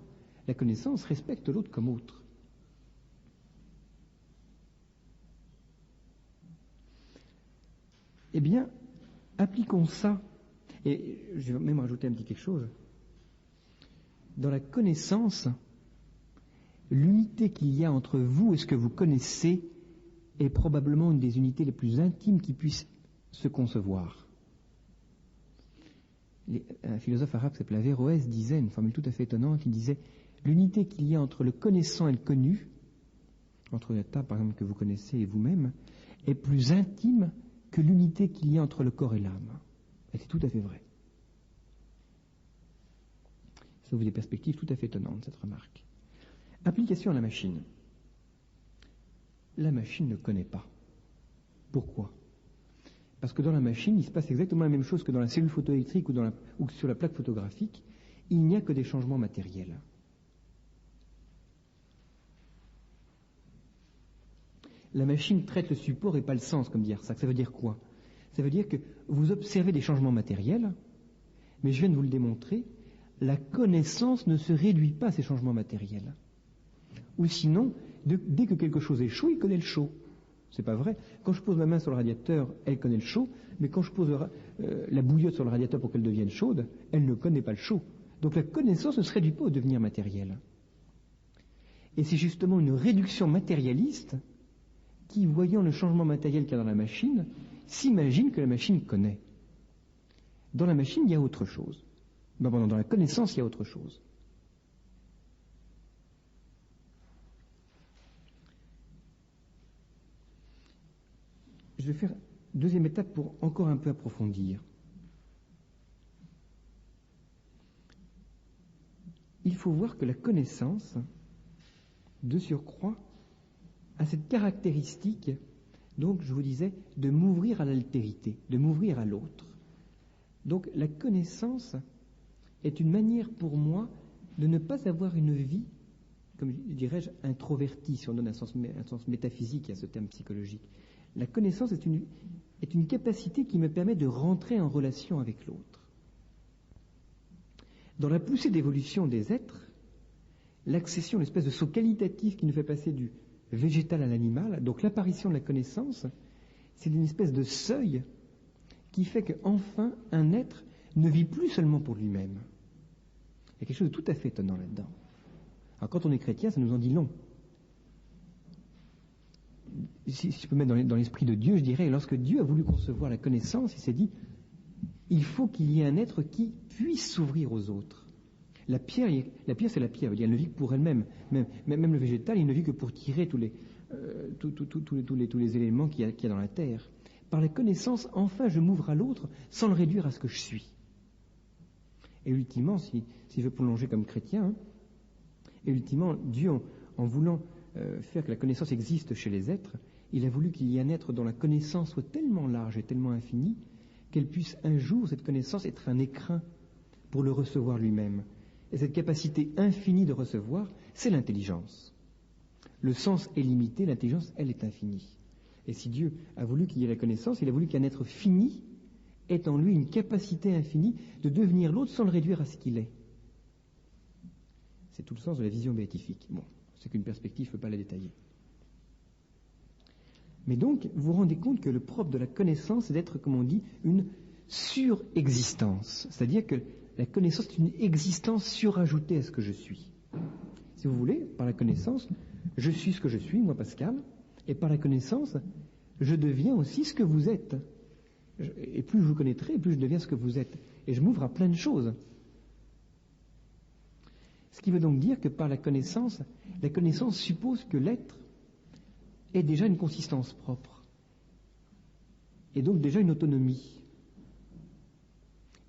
La connaissance respecte l'autre comme autre. Eh bien, appliquons ça Et je vais même rajouter un petit quelque chose. Dans la connaissance, l'unité qu'il y a entre vous et ce que vous connaissez est probablement une des unités les plus intimes qui puissent se concevoir. Un philosophe arabe qui s'appelait Averroès disait, une formule tout à fait étonnante, il disait « L'unité qu'il y a entre le connaissant et le connu, entre l'état par exemple que vous connaissez et vous-même, est plus intime que l'unité qu'il y a entre le corps et l'âme. » Et c'est tout à fait vrai. Ça ouvre des perspectives tout à fait étonnantes, cette remarque. Application à la machine. La machine ne connaît pas. Pourquoi ? Parce que dans la machine, il se passe exactement la même chose que dans la cellule photoélectrique ou sur la plaque photographique. Il n'y a que des changements matériels. La machine traite le support et pas le sens, comme dit Arsac. Ça veut dire quoi ? Ça veut dire que vous observez des changements matériels, mais je viens de vous le démontrer, la connaissance ne se réduit pas à ces changements matériels. Ou sinon, dès que quelque chose est chaud, il connaît le chaud. C'est pas vrai. Quand je pose ma main sur le radiateur, elle connaît le chaud, mais quand je pose la bouillotte sur le radiateur pour qu'elle devienne chaude, elle ne connaît pas le chaud. Donc la connaissance ne se réduit pas au devenir matériel. Et c'est justement une réduction matérialiste qui, voyant le changement matériel qu'il y a dans la machine, s'imagine que la machine connaît. Dans la machine, il y a autre chose. Dans la connaissance, il y a autre chose. Je vais faire deuxième étape pour encore un peu approfondir. Il faut voir que la connaissance, de surcroît, a cette caractéristique, donc je vous disais, de m'ouvrir à l'altérité, de m'ouvrir à l'autre. Donc la connaissance est une manière pour moi de ne pas avoir une vie, comme dirais-je, introvertie, si on donne un sens métaphysique à ce terme psychologique. La connaissance est une capacité qui me permet de rentrer en relation avec l'autre. Dans la poussée d'évolution des êtres, l'accession, l'espèce de saut qualitatif qui nous fait passer du végétal à l'animal, donc l'apparition de la connaissance, c'est une espèce de seuil qui fait qu'enfin un être ne vit plus seulement pour lui-même. Il y a quelque chose de tout à fait étonnant là-dedans. Alors quand on est chrétien, ça nous en dit long. Si je peux mettre dans l'esprit de Dieu, je dirais, lorsque Dieu a voulu concevoir la connaissance, il s'est dit, il faut qu'il y ait un être qui puisse s'ouvrir aux autres. La pierre, c'est la pierre, elle ne vit que pour elle-même. Même le végétal, il ne vit que pour tirer tous les éléments qu'il y a dans la terre. Par la connaissance, enfin, je m'ouvre à l'autre sans le réduire à ce que je suis. Et ultimement, si je veux prolonger comme chrétien, et ultimement, Dieu, en voulant faire que la connaissance existe chez les êtres, il a voulu qu'il y ait un être dont la connaissance soit tellement large et tellement infinie qu'elle puisse un jour, cette connaissance, être un écrin pour le recevoir lui-même. Et cette capacité infinie de recevoir, c'est l'intelligence. Le sens est limité, l'intelligence, elle, est infinie. Et si Dieu a voulu qu'il y ait la connaissance, il a voulu qu'un être fini ait en lui une capacité infinie de devenir l'autre sans le réduire à ce qu'il est. C'est tout le sens de la vision béatifique. Bon, c'est qu'une perspective, je ne peux pas la détailler. Mais donc, vous vous rendez compte que le propre de la connaissance, c'est d'être, comme on dit, une surexistence. C'est-à-dire que la connaissance est une existence surajoutée à ce que je suis. Si vous voulez, par la connaissance, je suis ce que je suis, moi Pascal, et par la connaissance, je deviens aussi ce que vous êtes. Et plus je vous connaîtrai, plus je deviens ce que vous êtes. Et je m'ouvre à plein de choses. Ce qui veut donc dire que par la connaissance suppose que l'être ait déjà une consistance propre. Et donc déjà une autonomie.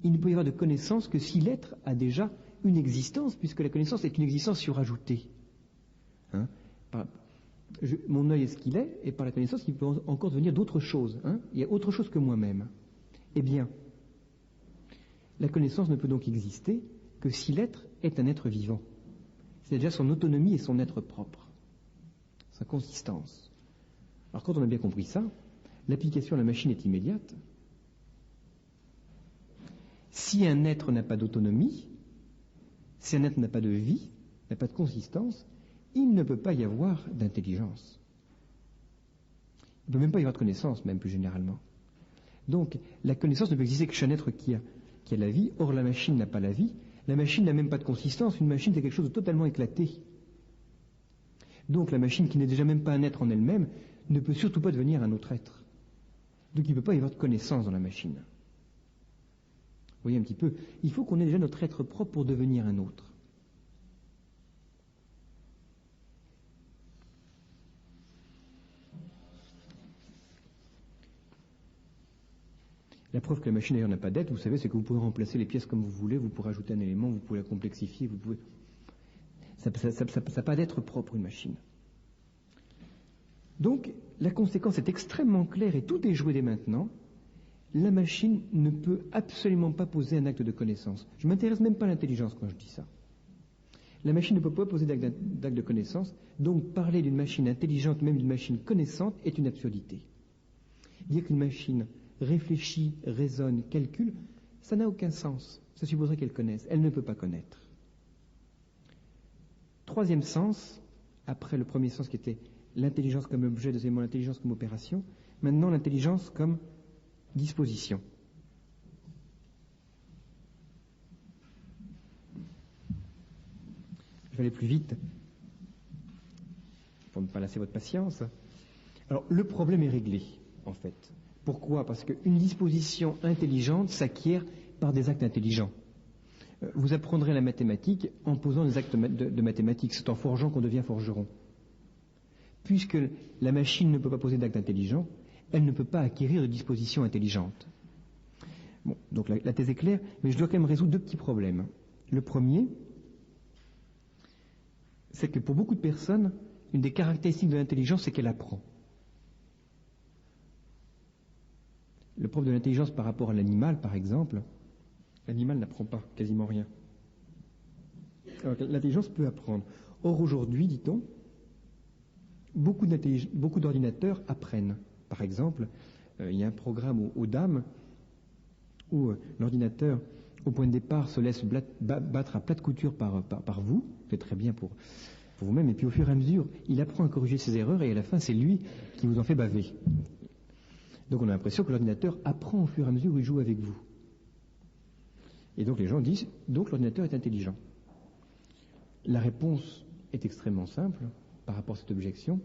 Il ne peut y avoir de connaissance que si l'être a déjà une existence, puisque la connaissance est une existence surajoutée. Mon œil est ce qu'il est, et par la connaissance, il peut encore devenir d'autres choses. Il y a autre chose que moi-même. Eh bien, la connaissance ne peut donc exister que si l'être est un être vivant. C'est déjà son autonomie et son être propre, sa consistance. Alors quand on a bien compris ça, l'application à la machine est immédiate. Si un être n'a pas d'autonomie, si un être n'a pas de vie, n'a pas de consistance, il ne peut pas y avoir d'intelligence. Il ne peut même pas y avoir de connaissance, même plus généralement. Donc, la connaissance ne peut exister que chez un être qui a qui a la vie. Or, la machine n'a pas la vie. La machine n'a même pas de consistance. Une machine, c'est quelque chose de totalement éclaté. Donc, la machine, qui n'est déjà même pas un être en elle-même, ne peut surtout pas devenir un autre être. Donc, il ne peut pas y avoir de connaissance dans la machine. Vous voyez un petit peu, il faut qu'on ait déjà notre être propre pour devenir un autre. La preuve que la machine d'ailleurs n'a pas d'être, vous savez, c'est que vous pouvez remplacer les pièces comme vous voulez, vous pourrez ajouter un élément, vous pouvez la complexifier, vous pouvez... Ça n'a pas d'être propre, une machine. Donc, la conséquence est extrêmement claire et tout est joué dès maintenant. La machine ne peut absolument pas poser un acte de connaissance. Je ne m'intéresse même pas à l'intelligence quand je dis ça. La machine ne peut pas poser d'acte de connaissance, donc parler d'une machine intelligente, même d'une machine connaissante, est une absurdité. Dire qu'une machine réfléchit, raisonne, calcule, ça n'a aucun sens. Ça supposerait qu'elle connaisse. Elle ne peut pas connaître. Troisième sens, après le premier sens qui était l'intelligence comme objet, deuxièmement l'intelligence comme opération, maintenant l'intelligence comme disposition. Je vais aller plus vite pour ne pas lasser votre patience. Alors, le problème est réglé, en fait. Pourquoi? Parce qu'une disposition intelligente s'acquiert par des actes intelligents. Vous apprendrez la mathématique en posant des actes de mathématiques. C'est en forgeant qu'on devient forgeron. Puisque la machine ne peut pas poser d'actes intelligents, elle ne peut pas acquérir de dispositions intelligentes. Bon, donc la thèse est claire, mais je dois quand même résoudre deux petits problèmes. Le premier, c'est que pour beaucoup de personnes, une des caractéristiques de l'intelligence, c'est qu'elle apprend. Le problème de l'intelligence par rapport à l'animal, par exemple, l'animal n'apprend pas quasiment rien. Alors, l'intelligence peut apprendre. Or, aujourd'hui, dit-on, beaucoup d'ordinateurs apprennent. Par exemple, il y a un programme aux dames où l'ordinateur, au point de départ, se laisse battre à plate couture par vous. C'est très bien pour vous-même. Et puis, au fur et à mesure, il apprend à corriger ses erreurs et à la fin, c'est lui qui vous en fait baver. Donc on a l'impression que l'ordinateur apprend au fur et à mesure où il joue avec vous. Et donc les gens disent, donc l'ordinateur est intelligent. La réponse est extrêmement simple par rapport à cette objection.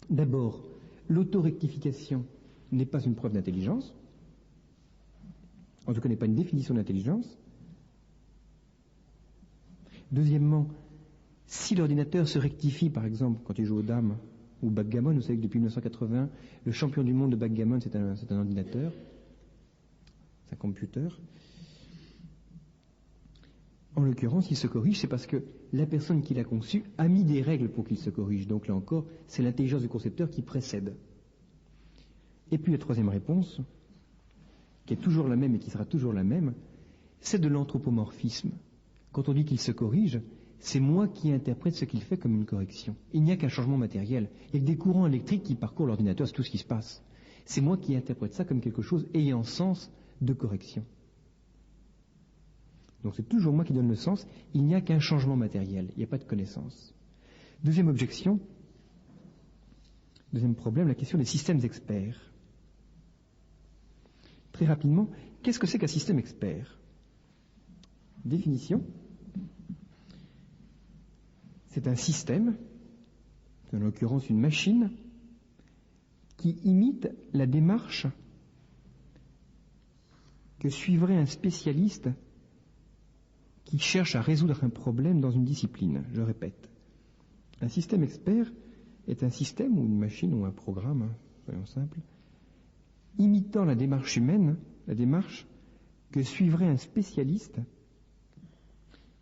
D'abord, l'autorectification n'est pas une preuve d'intelligence. En tout cas, n'est pas une définition d'intelligence. Deuxièmement, si l'ordinateur se rectifie, par exemple, quand il joue aux dames, ou backgammon, vous savez que depuis 1980, le champion du monde de backgammon, c'est un ordinateur, c'est un computer. En l'occurrence, il se corrige, c'est parce que la personne qui l'a conçu a mis des règles pour qu'il se corrige. Donc là encore, c'est l'intelligence du concepteur qui précède. Et puis la troisième réponse, qui est toujours la même et qui sera toujours la même, c'est de l'anthropomorphisme. Quand on dit qu'il se corrige, c'est moi qui interprète ce qu'il fait comme une correction. Il n'y a qu'un changement matériel. Il y a que des courants électriques qui parcourent l'ordinateur, c'est tout ce qui se passe. C'est moi qui interprète ça comme quelque chose ayant sens de correction. Donc c'est toujours moi qui donne le sens. Il n'y a qu'un changement matériel. Il n'y a pas de connaissance. Deuxième objection, deuxième problème, la question des systèmes experts. Très rapidement, qu'est-ce que c'est qu'un système expert? Définition. C'est un système, en l'occurrence une machine, qui imite la démarche que suivrait un spécialiste qui cherche à résoudre un problème dans une discipline. Je répète, un système expert est un système ou une machine ou un programme, soyons simples, imitant la démarche humaine, la démarche que suivrait un spécialiste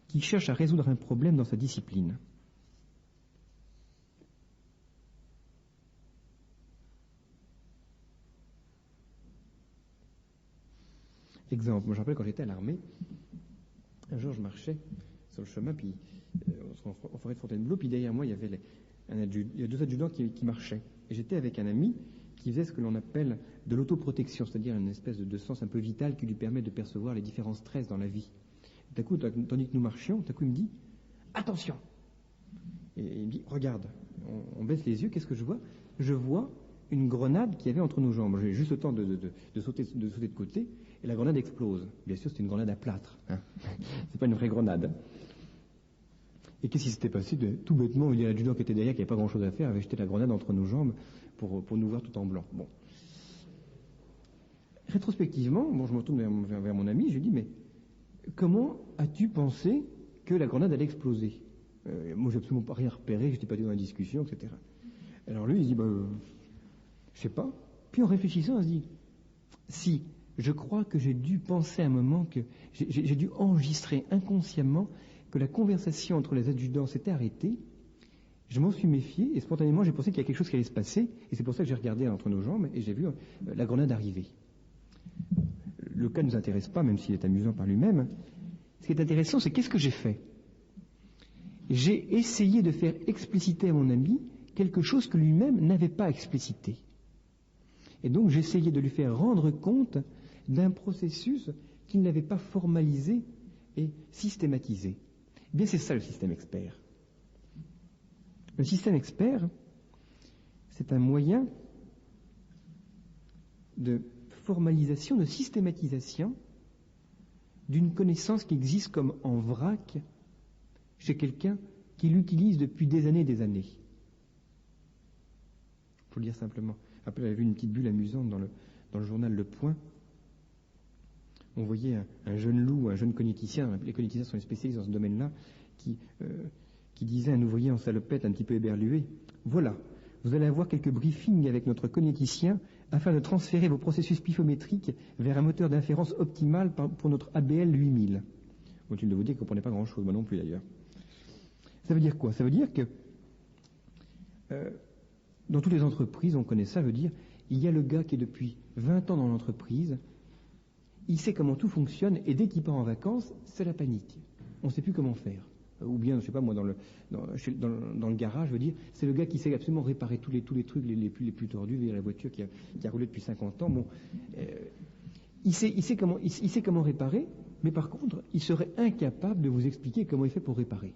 qui cherche à résoudre un problème dans sa discipline. Exemple, moi je me rappelle quand j'étais à l'armée, un jour je marchais sur le chemin, puis en forêt de Fontainebleau, puis derrière moi il y avait deux adjudants qui marchaient. Et j'étais avec un ami qui faisait ce que l'on appelle de l'autoprotection, c'est-à-dire une espèce de sens un peu vital qui lui permet de percevoir les différents stress dans la vie. D'un coup, tandis que nous marchions, d'un coup il me dit « Attention !» Et il me dit « Regarde !» On baisse les yeux, qu'est-ce que je vois? Je vois une grenade qu'il y avait entre nos jambes. J'ai juste le temps de sauter de côté, et la grenade explose. Bien sûr, c'était une grenade à plâtre. Hein. C'est pas une vraie grenade. Et qu'est-ce qui s'était passé? Tout bêtement, l'adjudant qui était derrière, qui n'avait pas grand-chose à faire, avait jeté la grenade entre nos jambes pour nous voir tout en blanc. Bon. Rétrospectivement, je me retourne vers mon ami, je lui dis, mais comment as-tu pensé que la grenade allait exploser? Moi, j'ai absolument pas rien repéré, j'étais pas dans la discussion, etc. Alors lui, il se dit, je sais pas. Puis en réfléchissant, il se dit, si, je crois que j'ai dû penser à un moment que j'ai dû enregistrer inconsciemment que la conversation entre les adjudants s'était arrêtée. Je m'en suis méfié et spontanément j'ai pensé qu'il y a quelque chose qui allait se passer et c'est pour ça que j'ai regardé entre nos jambes et j'ai vu la grenade arriver. Le cas ne nous intéresse pas, même s'il est amusant par lui-même. Ce qui est intéressant, c'est qu'est-ce que j'ai fait? J'ai essayé de faire expliciter à mon ami quelque chose que lui-même n'avait pas explicité. Et donc j'essayais de lui faire rendre compte d'un processus qu'il n'avait pas formalisé et systématisé. Eh bien, c'est ça le système expert. Le système expert, c'est un moyen de formalisation, de systématisation d'une connaissance qui existe comme en vrac chez quelqu'un qui l'utilise depuis des années et des années. Pour le dire simplement. Après, j'avais vu une petite bulle amusante dans le journal Le Point. On voyait un jeune loup, un jeune cogniticien, les cogniticiens sont les spécialistes dans ce domaine-là, qui disait à un ouvrier en salopette un petit peu éberlué, voilà, vous allez avoir quelques briefings avec notre cogniticien afin de transférer vos processus pifométriques vers un moteur d'inférence optimal pour notre ABL 8000. Inutile de vous dire qu'il ne comprenait pas grand-chose, moi non plus d'ailleurs. Ça veut dire quoi? Ça veut dire que dans toutes les entreprises, on connaît ça, veut dire il y a le gars qui est depuis 20 ans dans l'entreprise, il sait comment tout fonctionne et dès qu'il part en vacances, c'est la panique. On ne sait plus comment faire. Ou bien, je sais pas moi, dans le garage, je veux dire, c'est le gars qui sait absolument réparer tous les trucs les plus tordus, la voiture qui a roulé depuis 50 ans. Bon, il sait comment réparer, mais par contre, il serait incapable de vous expliquer comment il fait pour réparer.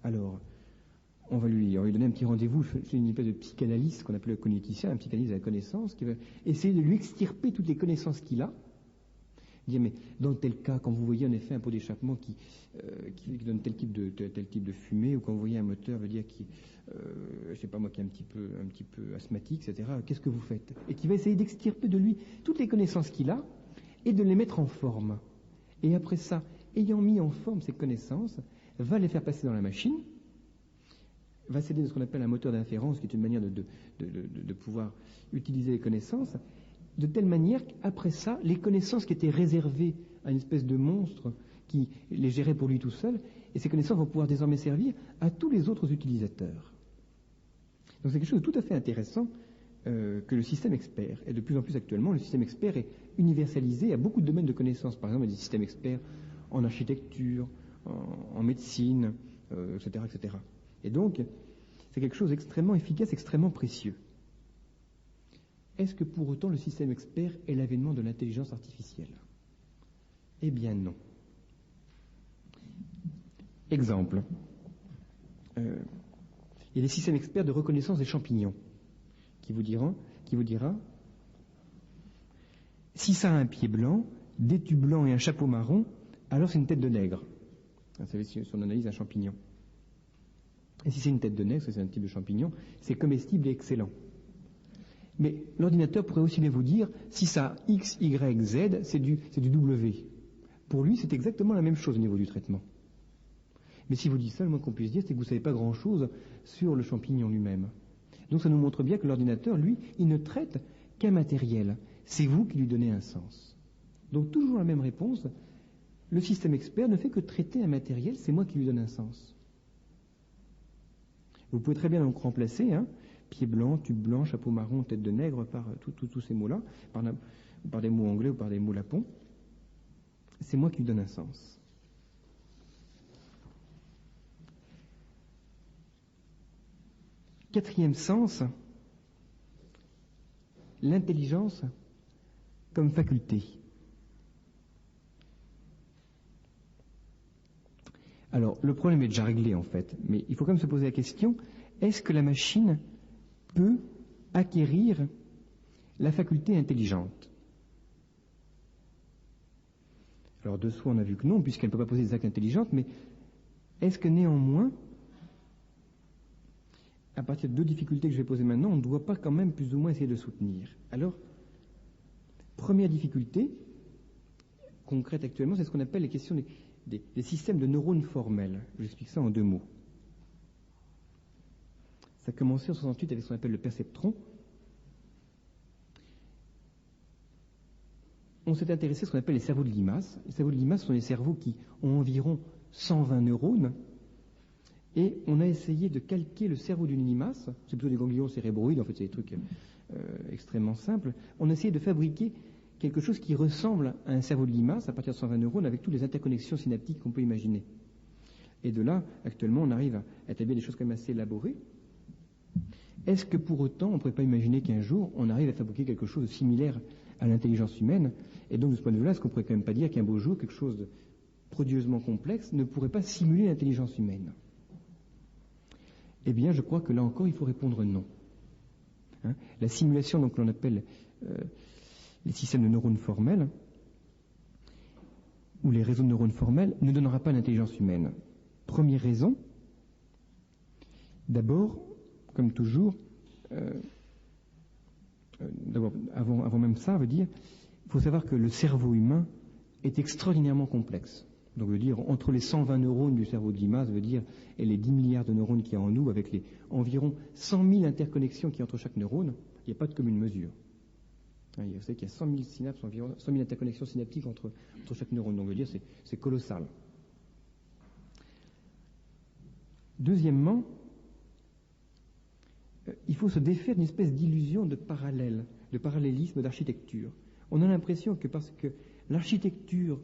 Alors, on va lui donner un petit rendez-vous, c'est une espèce de psychanalyste qu'on appelle le cogniticien, un psychanalyste de la connaissance, qui va essayer de lui extirper toutes les connaissances qu'il a. Dire, mais dans tel cas, quand vous voyez en effet un pot d'échappement qui donne tel type de fumée, ou quand vous voyez un moteur, veut dire je sais pas moi, qui est un petit peu asthmatique, etc., qu'est-ce que vous faites? Et qui va essayer d'extirper de lui toutes les connaissances qu'il a et de les mettre en forme. Et après ça, ayant mis en forme ces connaissances, va les faire passer dans la machine, va s'aider de ce qu'on appelle un moteur d'inférence, qui est une manière de pouvoir utiliser les connaissances, de telle manière qu'après ça, les connaissances qui étaient réservées à une espèce de monstre qui les gérait pour lui tout seul, et ces connaissances vont pouvoir désormais servir à tous les autres utilisateurs. Donc c'est quelque chose de tout à fait intéressant que le système expert. Et de plus en plus actuellement, le système expert est universalisé à beaucoup de domaines de connaissances. Par exemple, il y a des systèmes experts en architecture, en médecine, etc., etc. Et donc, c'est quelque chose d'extrêmement efficace, extrêmement précieux. Est-ce que pour autant le système expert est l'avènement de l'intelligence artificielle? Eh bien non. Exemple. Il y a des systèmes experts de reconnaissance des champignons qui vous dira si ça a un pied blanc, des tubes blancs et un chapeau marron, alors c'est une tête de nègre. Vous savez, si on analyse un champignon. Et si c'est une tête de nègre, c'est un type de champignon, c'est comestible et excellent. Mais l'ordinateur pourrait aussi bien vous dire, si ça a X, Y, Z, c'est du W. Pour lui, c'est exactement la même chose au niveau du traitement. Mais si vous dites ça, le moins qu'on puisse dire, c'est que vous ne savez pas grand-chose sur le champignon lui-même. Donc ça nous montre bien que l'ordinateur, lui, il ne traite qu'un matériel. C'est vous qui lui donnez un sens. Donc toujours la même réponse, le système expert ne fait que traiter un matériel, c'est moi qui lui donne un sens. Vous pouvez très bien donc remplacer, pied blanc, tube blanc, chapeau marron, tête de nègre, par tous ces mots-là, par des mots anglais ou par des mots lapons. C'est moi qui lui donne un sens. Quatrième sens, l'intelligence comme faculté. Alors, le problème est déjà réglé en fait, mais il faut quand même se poser la question, est-ce que la machine peut acquérir la faculté intelligente. Alors de soi, on a vu que non, puisqu'elle ne peut pas poser des actes intelligents, mais est-ce que néanmoins, à partir de deux difficultés que je vais poser maintenant, on ne doit pas quand même plus ou moins essayer de soutenir? Alors, première difficulté concrète actuellement, c'est ce qu'on appelle les questions des systèmes de neurones formels. Je vous explique ça en deux mots. Ça a commencé en 68 avec ce qu'on appelle le perceptron. On s'est intéressé à ce qu'on appelle les cerveaux de limaces. Les cerveaux de limaces sont des cerveaux qui ont environ 120 neurones. Et on a essayé de calquer le cerveau d'une limace. C'est plutôt des ganglions cérébroïdes, en fait, c'est des trucs extrêmement simples. On a essayé de fabriquer quelque chose qui ressemble à un cerveau de limace à partir de 120 neurones avec toutes les interconnexions synaptiques qu'on peut imaginer. Et de là, actuellement, on arrive à établir des choses quand même assez élaborées. Est-ce que pour autant, on ne pourrait pas imaginer qu'un jour, on arrive à fabriquer quelque chose de similaire à l'intelligence humaine? Et donc, de ce point de vue-là, est-ce qu'on pourrait quand même pas dire qu'un beau jour, quelque chose de prodigieusement complexe ne pourrait pas simuler l'intelligence humaine? Eh bien, je crois que là encore, il faut répondre non. La simulation, donc, l'on appelle les systèmes de neurones formels, ou les réseaux de neurones formels, ne donnera pas l'intelligence humaine. Première raison, d'abord, comme toujours, avant même ça, veut dire, il faut savoir que le cerveau humain est extraordinairement complexe. Donc, veut dire, entre les 120 neurones du cerveau de limace, veut dire, et les 10 milliards de neurones qu'il y a en nous, avec les environ 100 000 interconnexions qu'il y a entre chaque neurone, il n'y a pas de commune mesure. Vous savez qu'il y a 100 000 synapses, environ 100 000 interconnexions synaptiques entre chaque neurone. Donc, veut dire, c'est colossal. Deuxièmement, il faut se défaire d'une espèce d'illusion de parallélisme d'architecture. On a l'impression que parce que l'architecture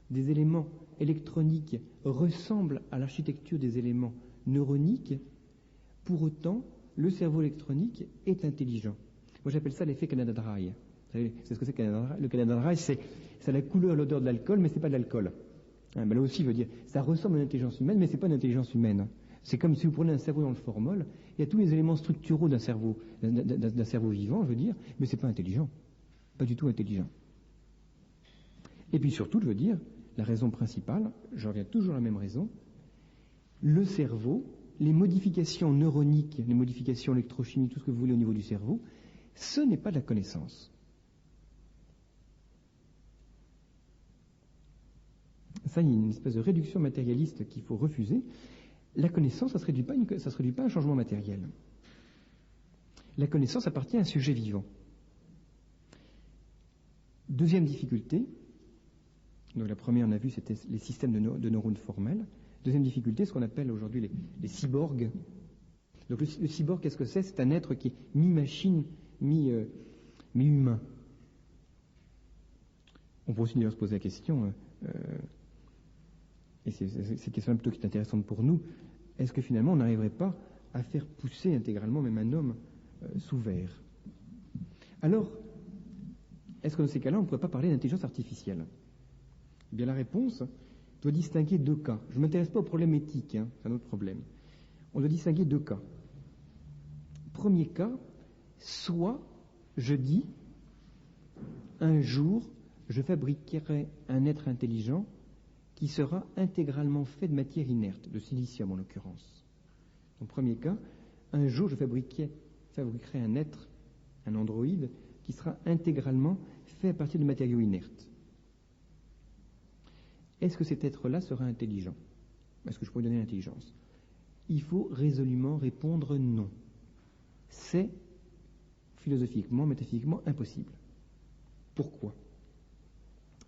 des éléments électroniques ressemble à l'architecture des éléments neuroniques, pour autant, le cerveau électronique est intelligent. Moi, j'appelle ça l'effet Canada Dry. Vous savez, c'est ce que c'est Canada Dry. Le Canada Dry, c'est la couleur, l'odeur de l'alcool, mais c'est pas de l'alcool. Ben là aussi, veut dire, ça ressemble à l'intelligence humaine, mais c'est pas une intelligence humaine. C'est comme si vous prenez un cerveau dans le formol, il y a tous les éléments structuraux d'un cerveau vivant, je veux dire, mais c'est pas intelligent. Pas du tout intelligent. Et puis surtout, je veux dire, la raison principale, je reviens toujours à la même raison, le cerveau, les modifications neuroniques, les modifications électrochimiques, tout ce que vous voulez au niveau du cerveau, ce n'est pas de la connaissance. Ça, il y a une espèce de réduction matérialiste qu'il faut refuser. La connaissance, ça ne se réduit pas à un changement matériel. La connaissance appartient à un sujet vivant. Deuxième difficulté, donc la première, on a vu, c'était les systèmes de neurones formels. Deuxième difficulté, ce qu'on appelle aujourd'hui les cyborgs. Donc le cyborg, qu'est-ce que c'est? C'est un être qui est mi-machine, mi-humain. On peut aussi d'ailleurs se poser la question, et c'est cette question-là plutôt qui est intéressante pour nous, est-ce que finalement on n'arriverait pas à faire pousser intégralement même un homme sous verre? Alors, est-ce que dans ces cas-là, on ne pourrait pas parler d'intelligence artificielle? Eh bien, la réponse doit distinguer deux cas. Je ne m'intéresse pas au problème éthique, c'est un autre problème. On doit distinguer deux cas. Premier cas, soit je dis, un jour, je fabriquerai un être intelligent qui sera intégralement fait de matière inerte, de silicium en l'occurrence. Donc, premier cas, un jour, je fabriquerai un être, un androïde, qui sera intégralement fait à partir de matériaux inertes. Est-ce que cet être-là sera intelligent? Est-ce que je pourrais donner l'intelligence? Il faut résolument répondre non. C'est philosophiquement, métaphysiquement impossible. Pourquoi?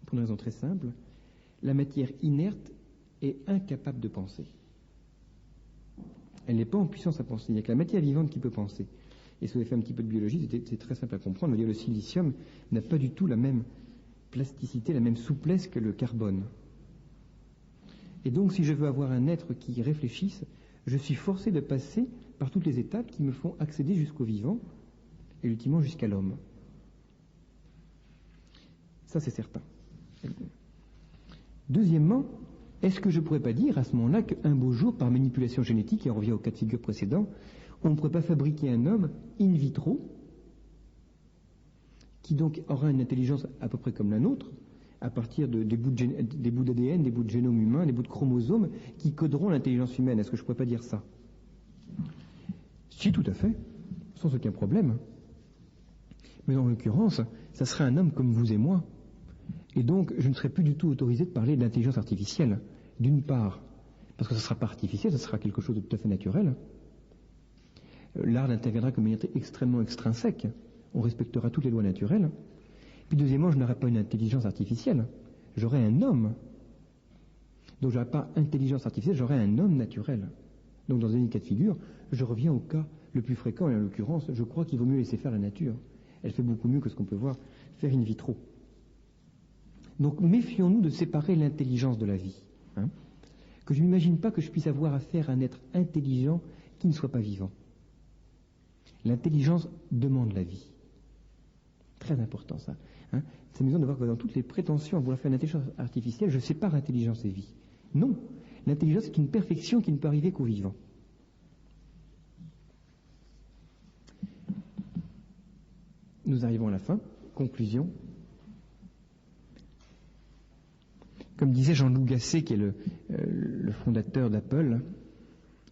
Pour une raison très simple, la matière inerte est incapable de penser. Elle n'est pas en puissance à penser. Il n'y a que la matière vivante qui peut penser. Et si vous avez fait un petit peu de biologie, c'est très simple à comprendre. Le silicium n'a pas du tout la même plasticité, la même souplesse que le carbone. Et donc, si je veux avoir un être qui réfléchisse, je suis forcé de passer par toutes les étapes qui me font accéder jusqu'au vivant et ultimement jusqu'à l'homme. Ça, c'est certain. Deuxièmement, est-ce que je ne pourrais pas dire à ce moment-là qu'un beau jour, par manipulation génétique, et on revient au cas de figure précédent, On ne pourrait pas fabriquer un homme in vitro, qui donc aura une intelligence à peu près comme la nôtre, à partir des bouts d'ADN, des bouts de génome humain, des bouts de chromosomes, qui coderont l'intelligence humaine. Est-ce que je ne pourrais pas dire ça? Si, tout à fait, sans aucun problème. Mais en l'occurrence, ça serait un homme comme vous et moi. Et donc, je ne serais plus du tout autorisé de parler d'intelligence artificielle. D'une part, parce que ce ne sera pas artificiel, ce sera quelque chose de tout à fait naturel. L'art n'interviendra comme manière extrêmement extrinsèque. On respectera toutes les lois naturelles. Puis deuxièmement, je n'aurai pas une intelligence artificielle. J'aurai un homme. Donc je n'aurai pas intelligence artificielle, j'aurai un homme naturel. Donc dans un cas de figure, je reviens au cas le plus fréquent, et en l'occurrence, je crois qu'il vaut mieux laisser faire la nature. Elle fait beaucoup mieux que ce qu'on peut voir faire in vitro. Donc méfions-nous de séparer l'intelligence de la vie. Que je n'imagine pas que je puisse avoir affaire à un être intelligent qui ne soit pas vivant. L'intelligence demande la vie. Très important ça. C'est amusant de voir que dans toutes les prétentions à vouloir faire une intelligence artificielle, je sépare intelligence et vie. Non, l'intelligence est une perfection qui ne peut arriver qu'aux vivants. Nous arrivons à la fin. Conclusion. Comme disait Jean-Loup Gasset, qui est le fondateur d'Apple,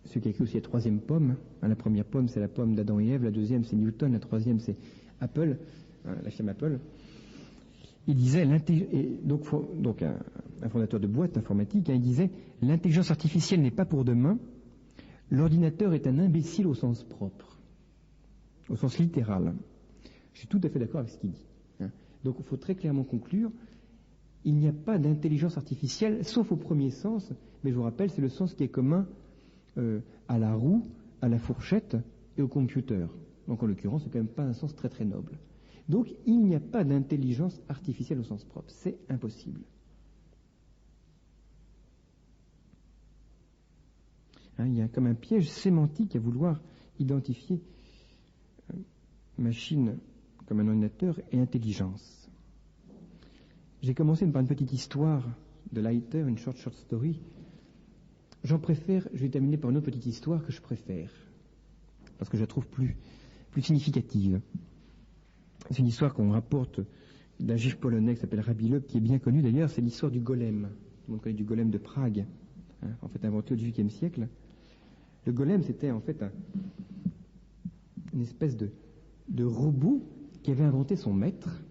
celui qui a écrit aussi la troisième pomme. La première pomme, c'est la pomme d'Adam et Ève. La deuxième, c'est Newton. La troisième, c'est Apple, la firme Apple. Il disait, donc un fondateur de boîte informatique, il disait, l'intelligence artificielle n'est pas pour demain. L'ordinateur est un imbécile au sens propre, au sens littéral. Je suis tout à fait d'accord avec ce qu'il dit. Donc il faut très clairement conclure, il n'y a pas d'intelligence artificielle, sauf au premier sens, mais je vous rappelle, c'est le sens qui est commun à la roue, à la fourchette et au computer. Donc en l'occurrence, c'est quand même pas un sens très très noble. Donc il n'y a pas d'intelligence artificielle au sens propre, c'est impossible. Il y a comme un piège sémantique à vouloir identifier machine comme un ordinateur et intelligence. J'ai commencé par une petite histoire de Leiter, une short story. Je vais terminer par une autre petite histoire que je préfère, parce que je la trouve plus significative. C'est une histoire qu'on rapporte d'un juif polonais qui s'appelle Rabbi Loeb, qui est bien connu d'ailleurs, c'est l'histoire du golem. Tout le monde connaît du golem de Prague, en fait inventé au XVIIIe siècle. Le golem, c'était en fait une espèce de robot qui avait inventé son maître,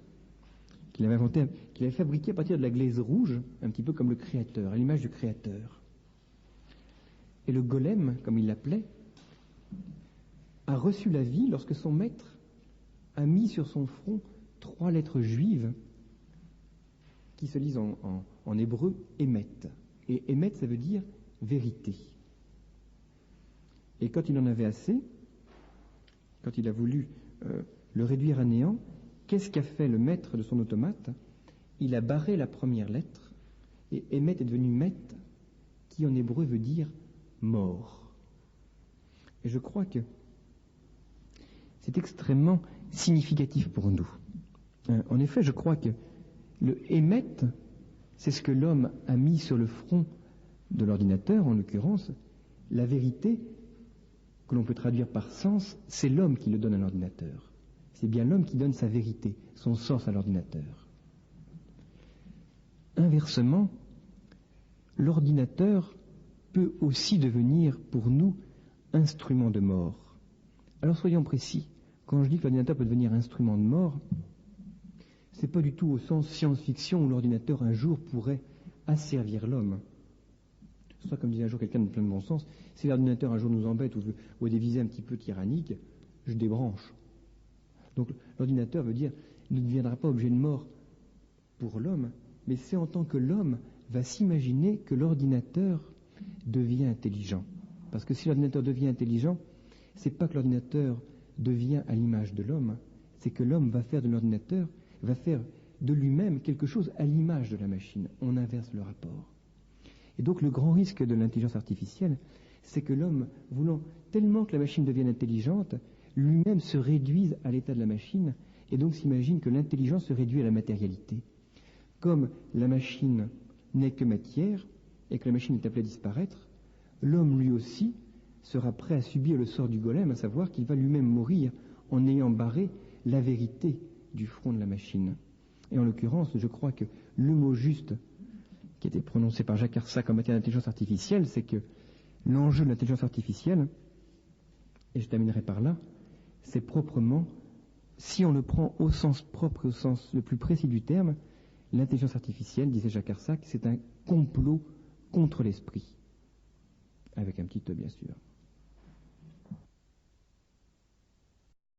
qu'il avait fabriqué à partir de la glaise rouge, un petit peu comme le créateur, à l'image du créateur. Et le golem, comme il l'appelait, a reçu la vie lorsque son maître a mis sur son front 3 lettres juives qui se lisent en hébreu Emet. Et Emet, ça veut dire vérité. Et quand il en avait assez, quand il a voulu le réduire à néant, qu'est-ce qu'a fait le maître de son automate? Il a barré la première lettre, et Emet est devenu Met, qui en hébreu veut dire mort. Et je crois que c'est extrêmement significatif pour nous. En effet, je crois que le Emet, c'est ce que l'homme a mis sur le front de l'ordinateur, en l'occurrence. La vérité, que l'on peut traduire par sens, c'est l'homme qui le donne à l'ordinateur. C'est bien l'homme qui donne sa vérité, son sens à l'ordinateur. Inversement, l'ordinateur peut aussi devenir pour nous instrument de mort. Alors soyons précis. Quand je dis que l'ordinateur peut devenir instrument de mort, c'est pas du tout au sens science-fiction où l'ordinateur un jour pourrait asservir l'homme. C'est ça, comme disait un jour quelqu'un de plein de bon sens, si l'ordinateur un jour nous embête ou a des visées un petit peu tyranniques, je débranche. Donc l'ordinateur veut dire, il ne deviendra pas objet de mort pour l'homme, mais c'est en tant que l'homme va s'imaginer que l'ordinateur devient intelligent. Parce que si l'ordinateur devient intelligent, c'est pas que l'ordinateur devient à l'image de l'homme, c'est que l'homme va faire de l'ordinateur, va faire de lui-même quelque chose à l'image de la machine. On inverse le rapport. Et donc le grand risque de l'intelligence artificielle, c'est que l'homme, voulant tellement que la machine devienne intelligente, lui-même se réduise à l'état de la machine, et donc s'imagine que l'intelligence se réduit à la matérialité. Comme la machine n'est que matière, et que la machine est appelée à disparaître, l'homme lui aussi sera prêt à subir le sort du golem, à savoir qu'il va lui-même mourir en ayant barré la vérité du front de la machine. Et en l'occurrence, je crois que le mot juste qui a été prononcé par Jacques Arsac en matière d'intelligence artificielle, c'est que l'enjeu de l'intelligence artificielle, et je terminerai par là, c'est proprement, si on le prend au sens propre et au sens le plus précis du terme, l'intelligence artificielle, disait Jacques Arsac, c'est un complot contre l'esprit. Avec un petit E, bien sûr.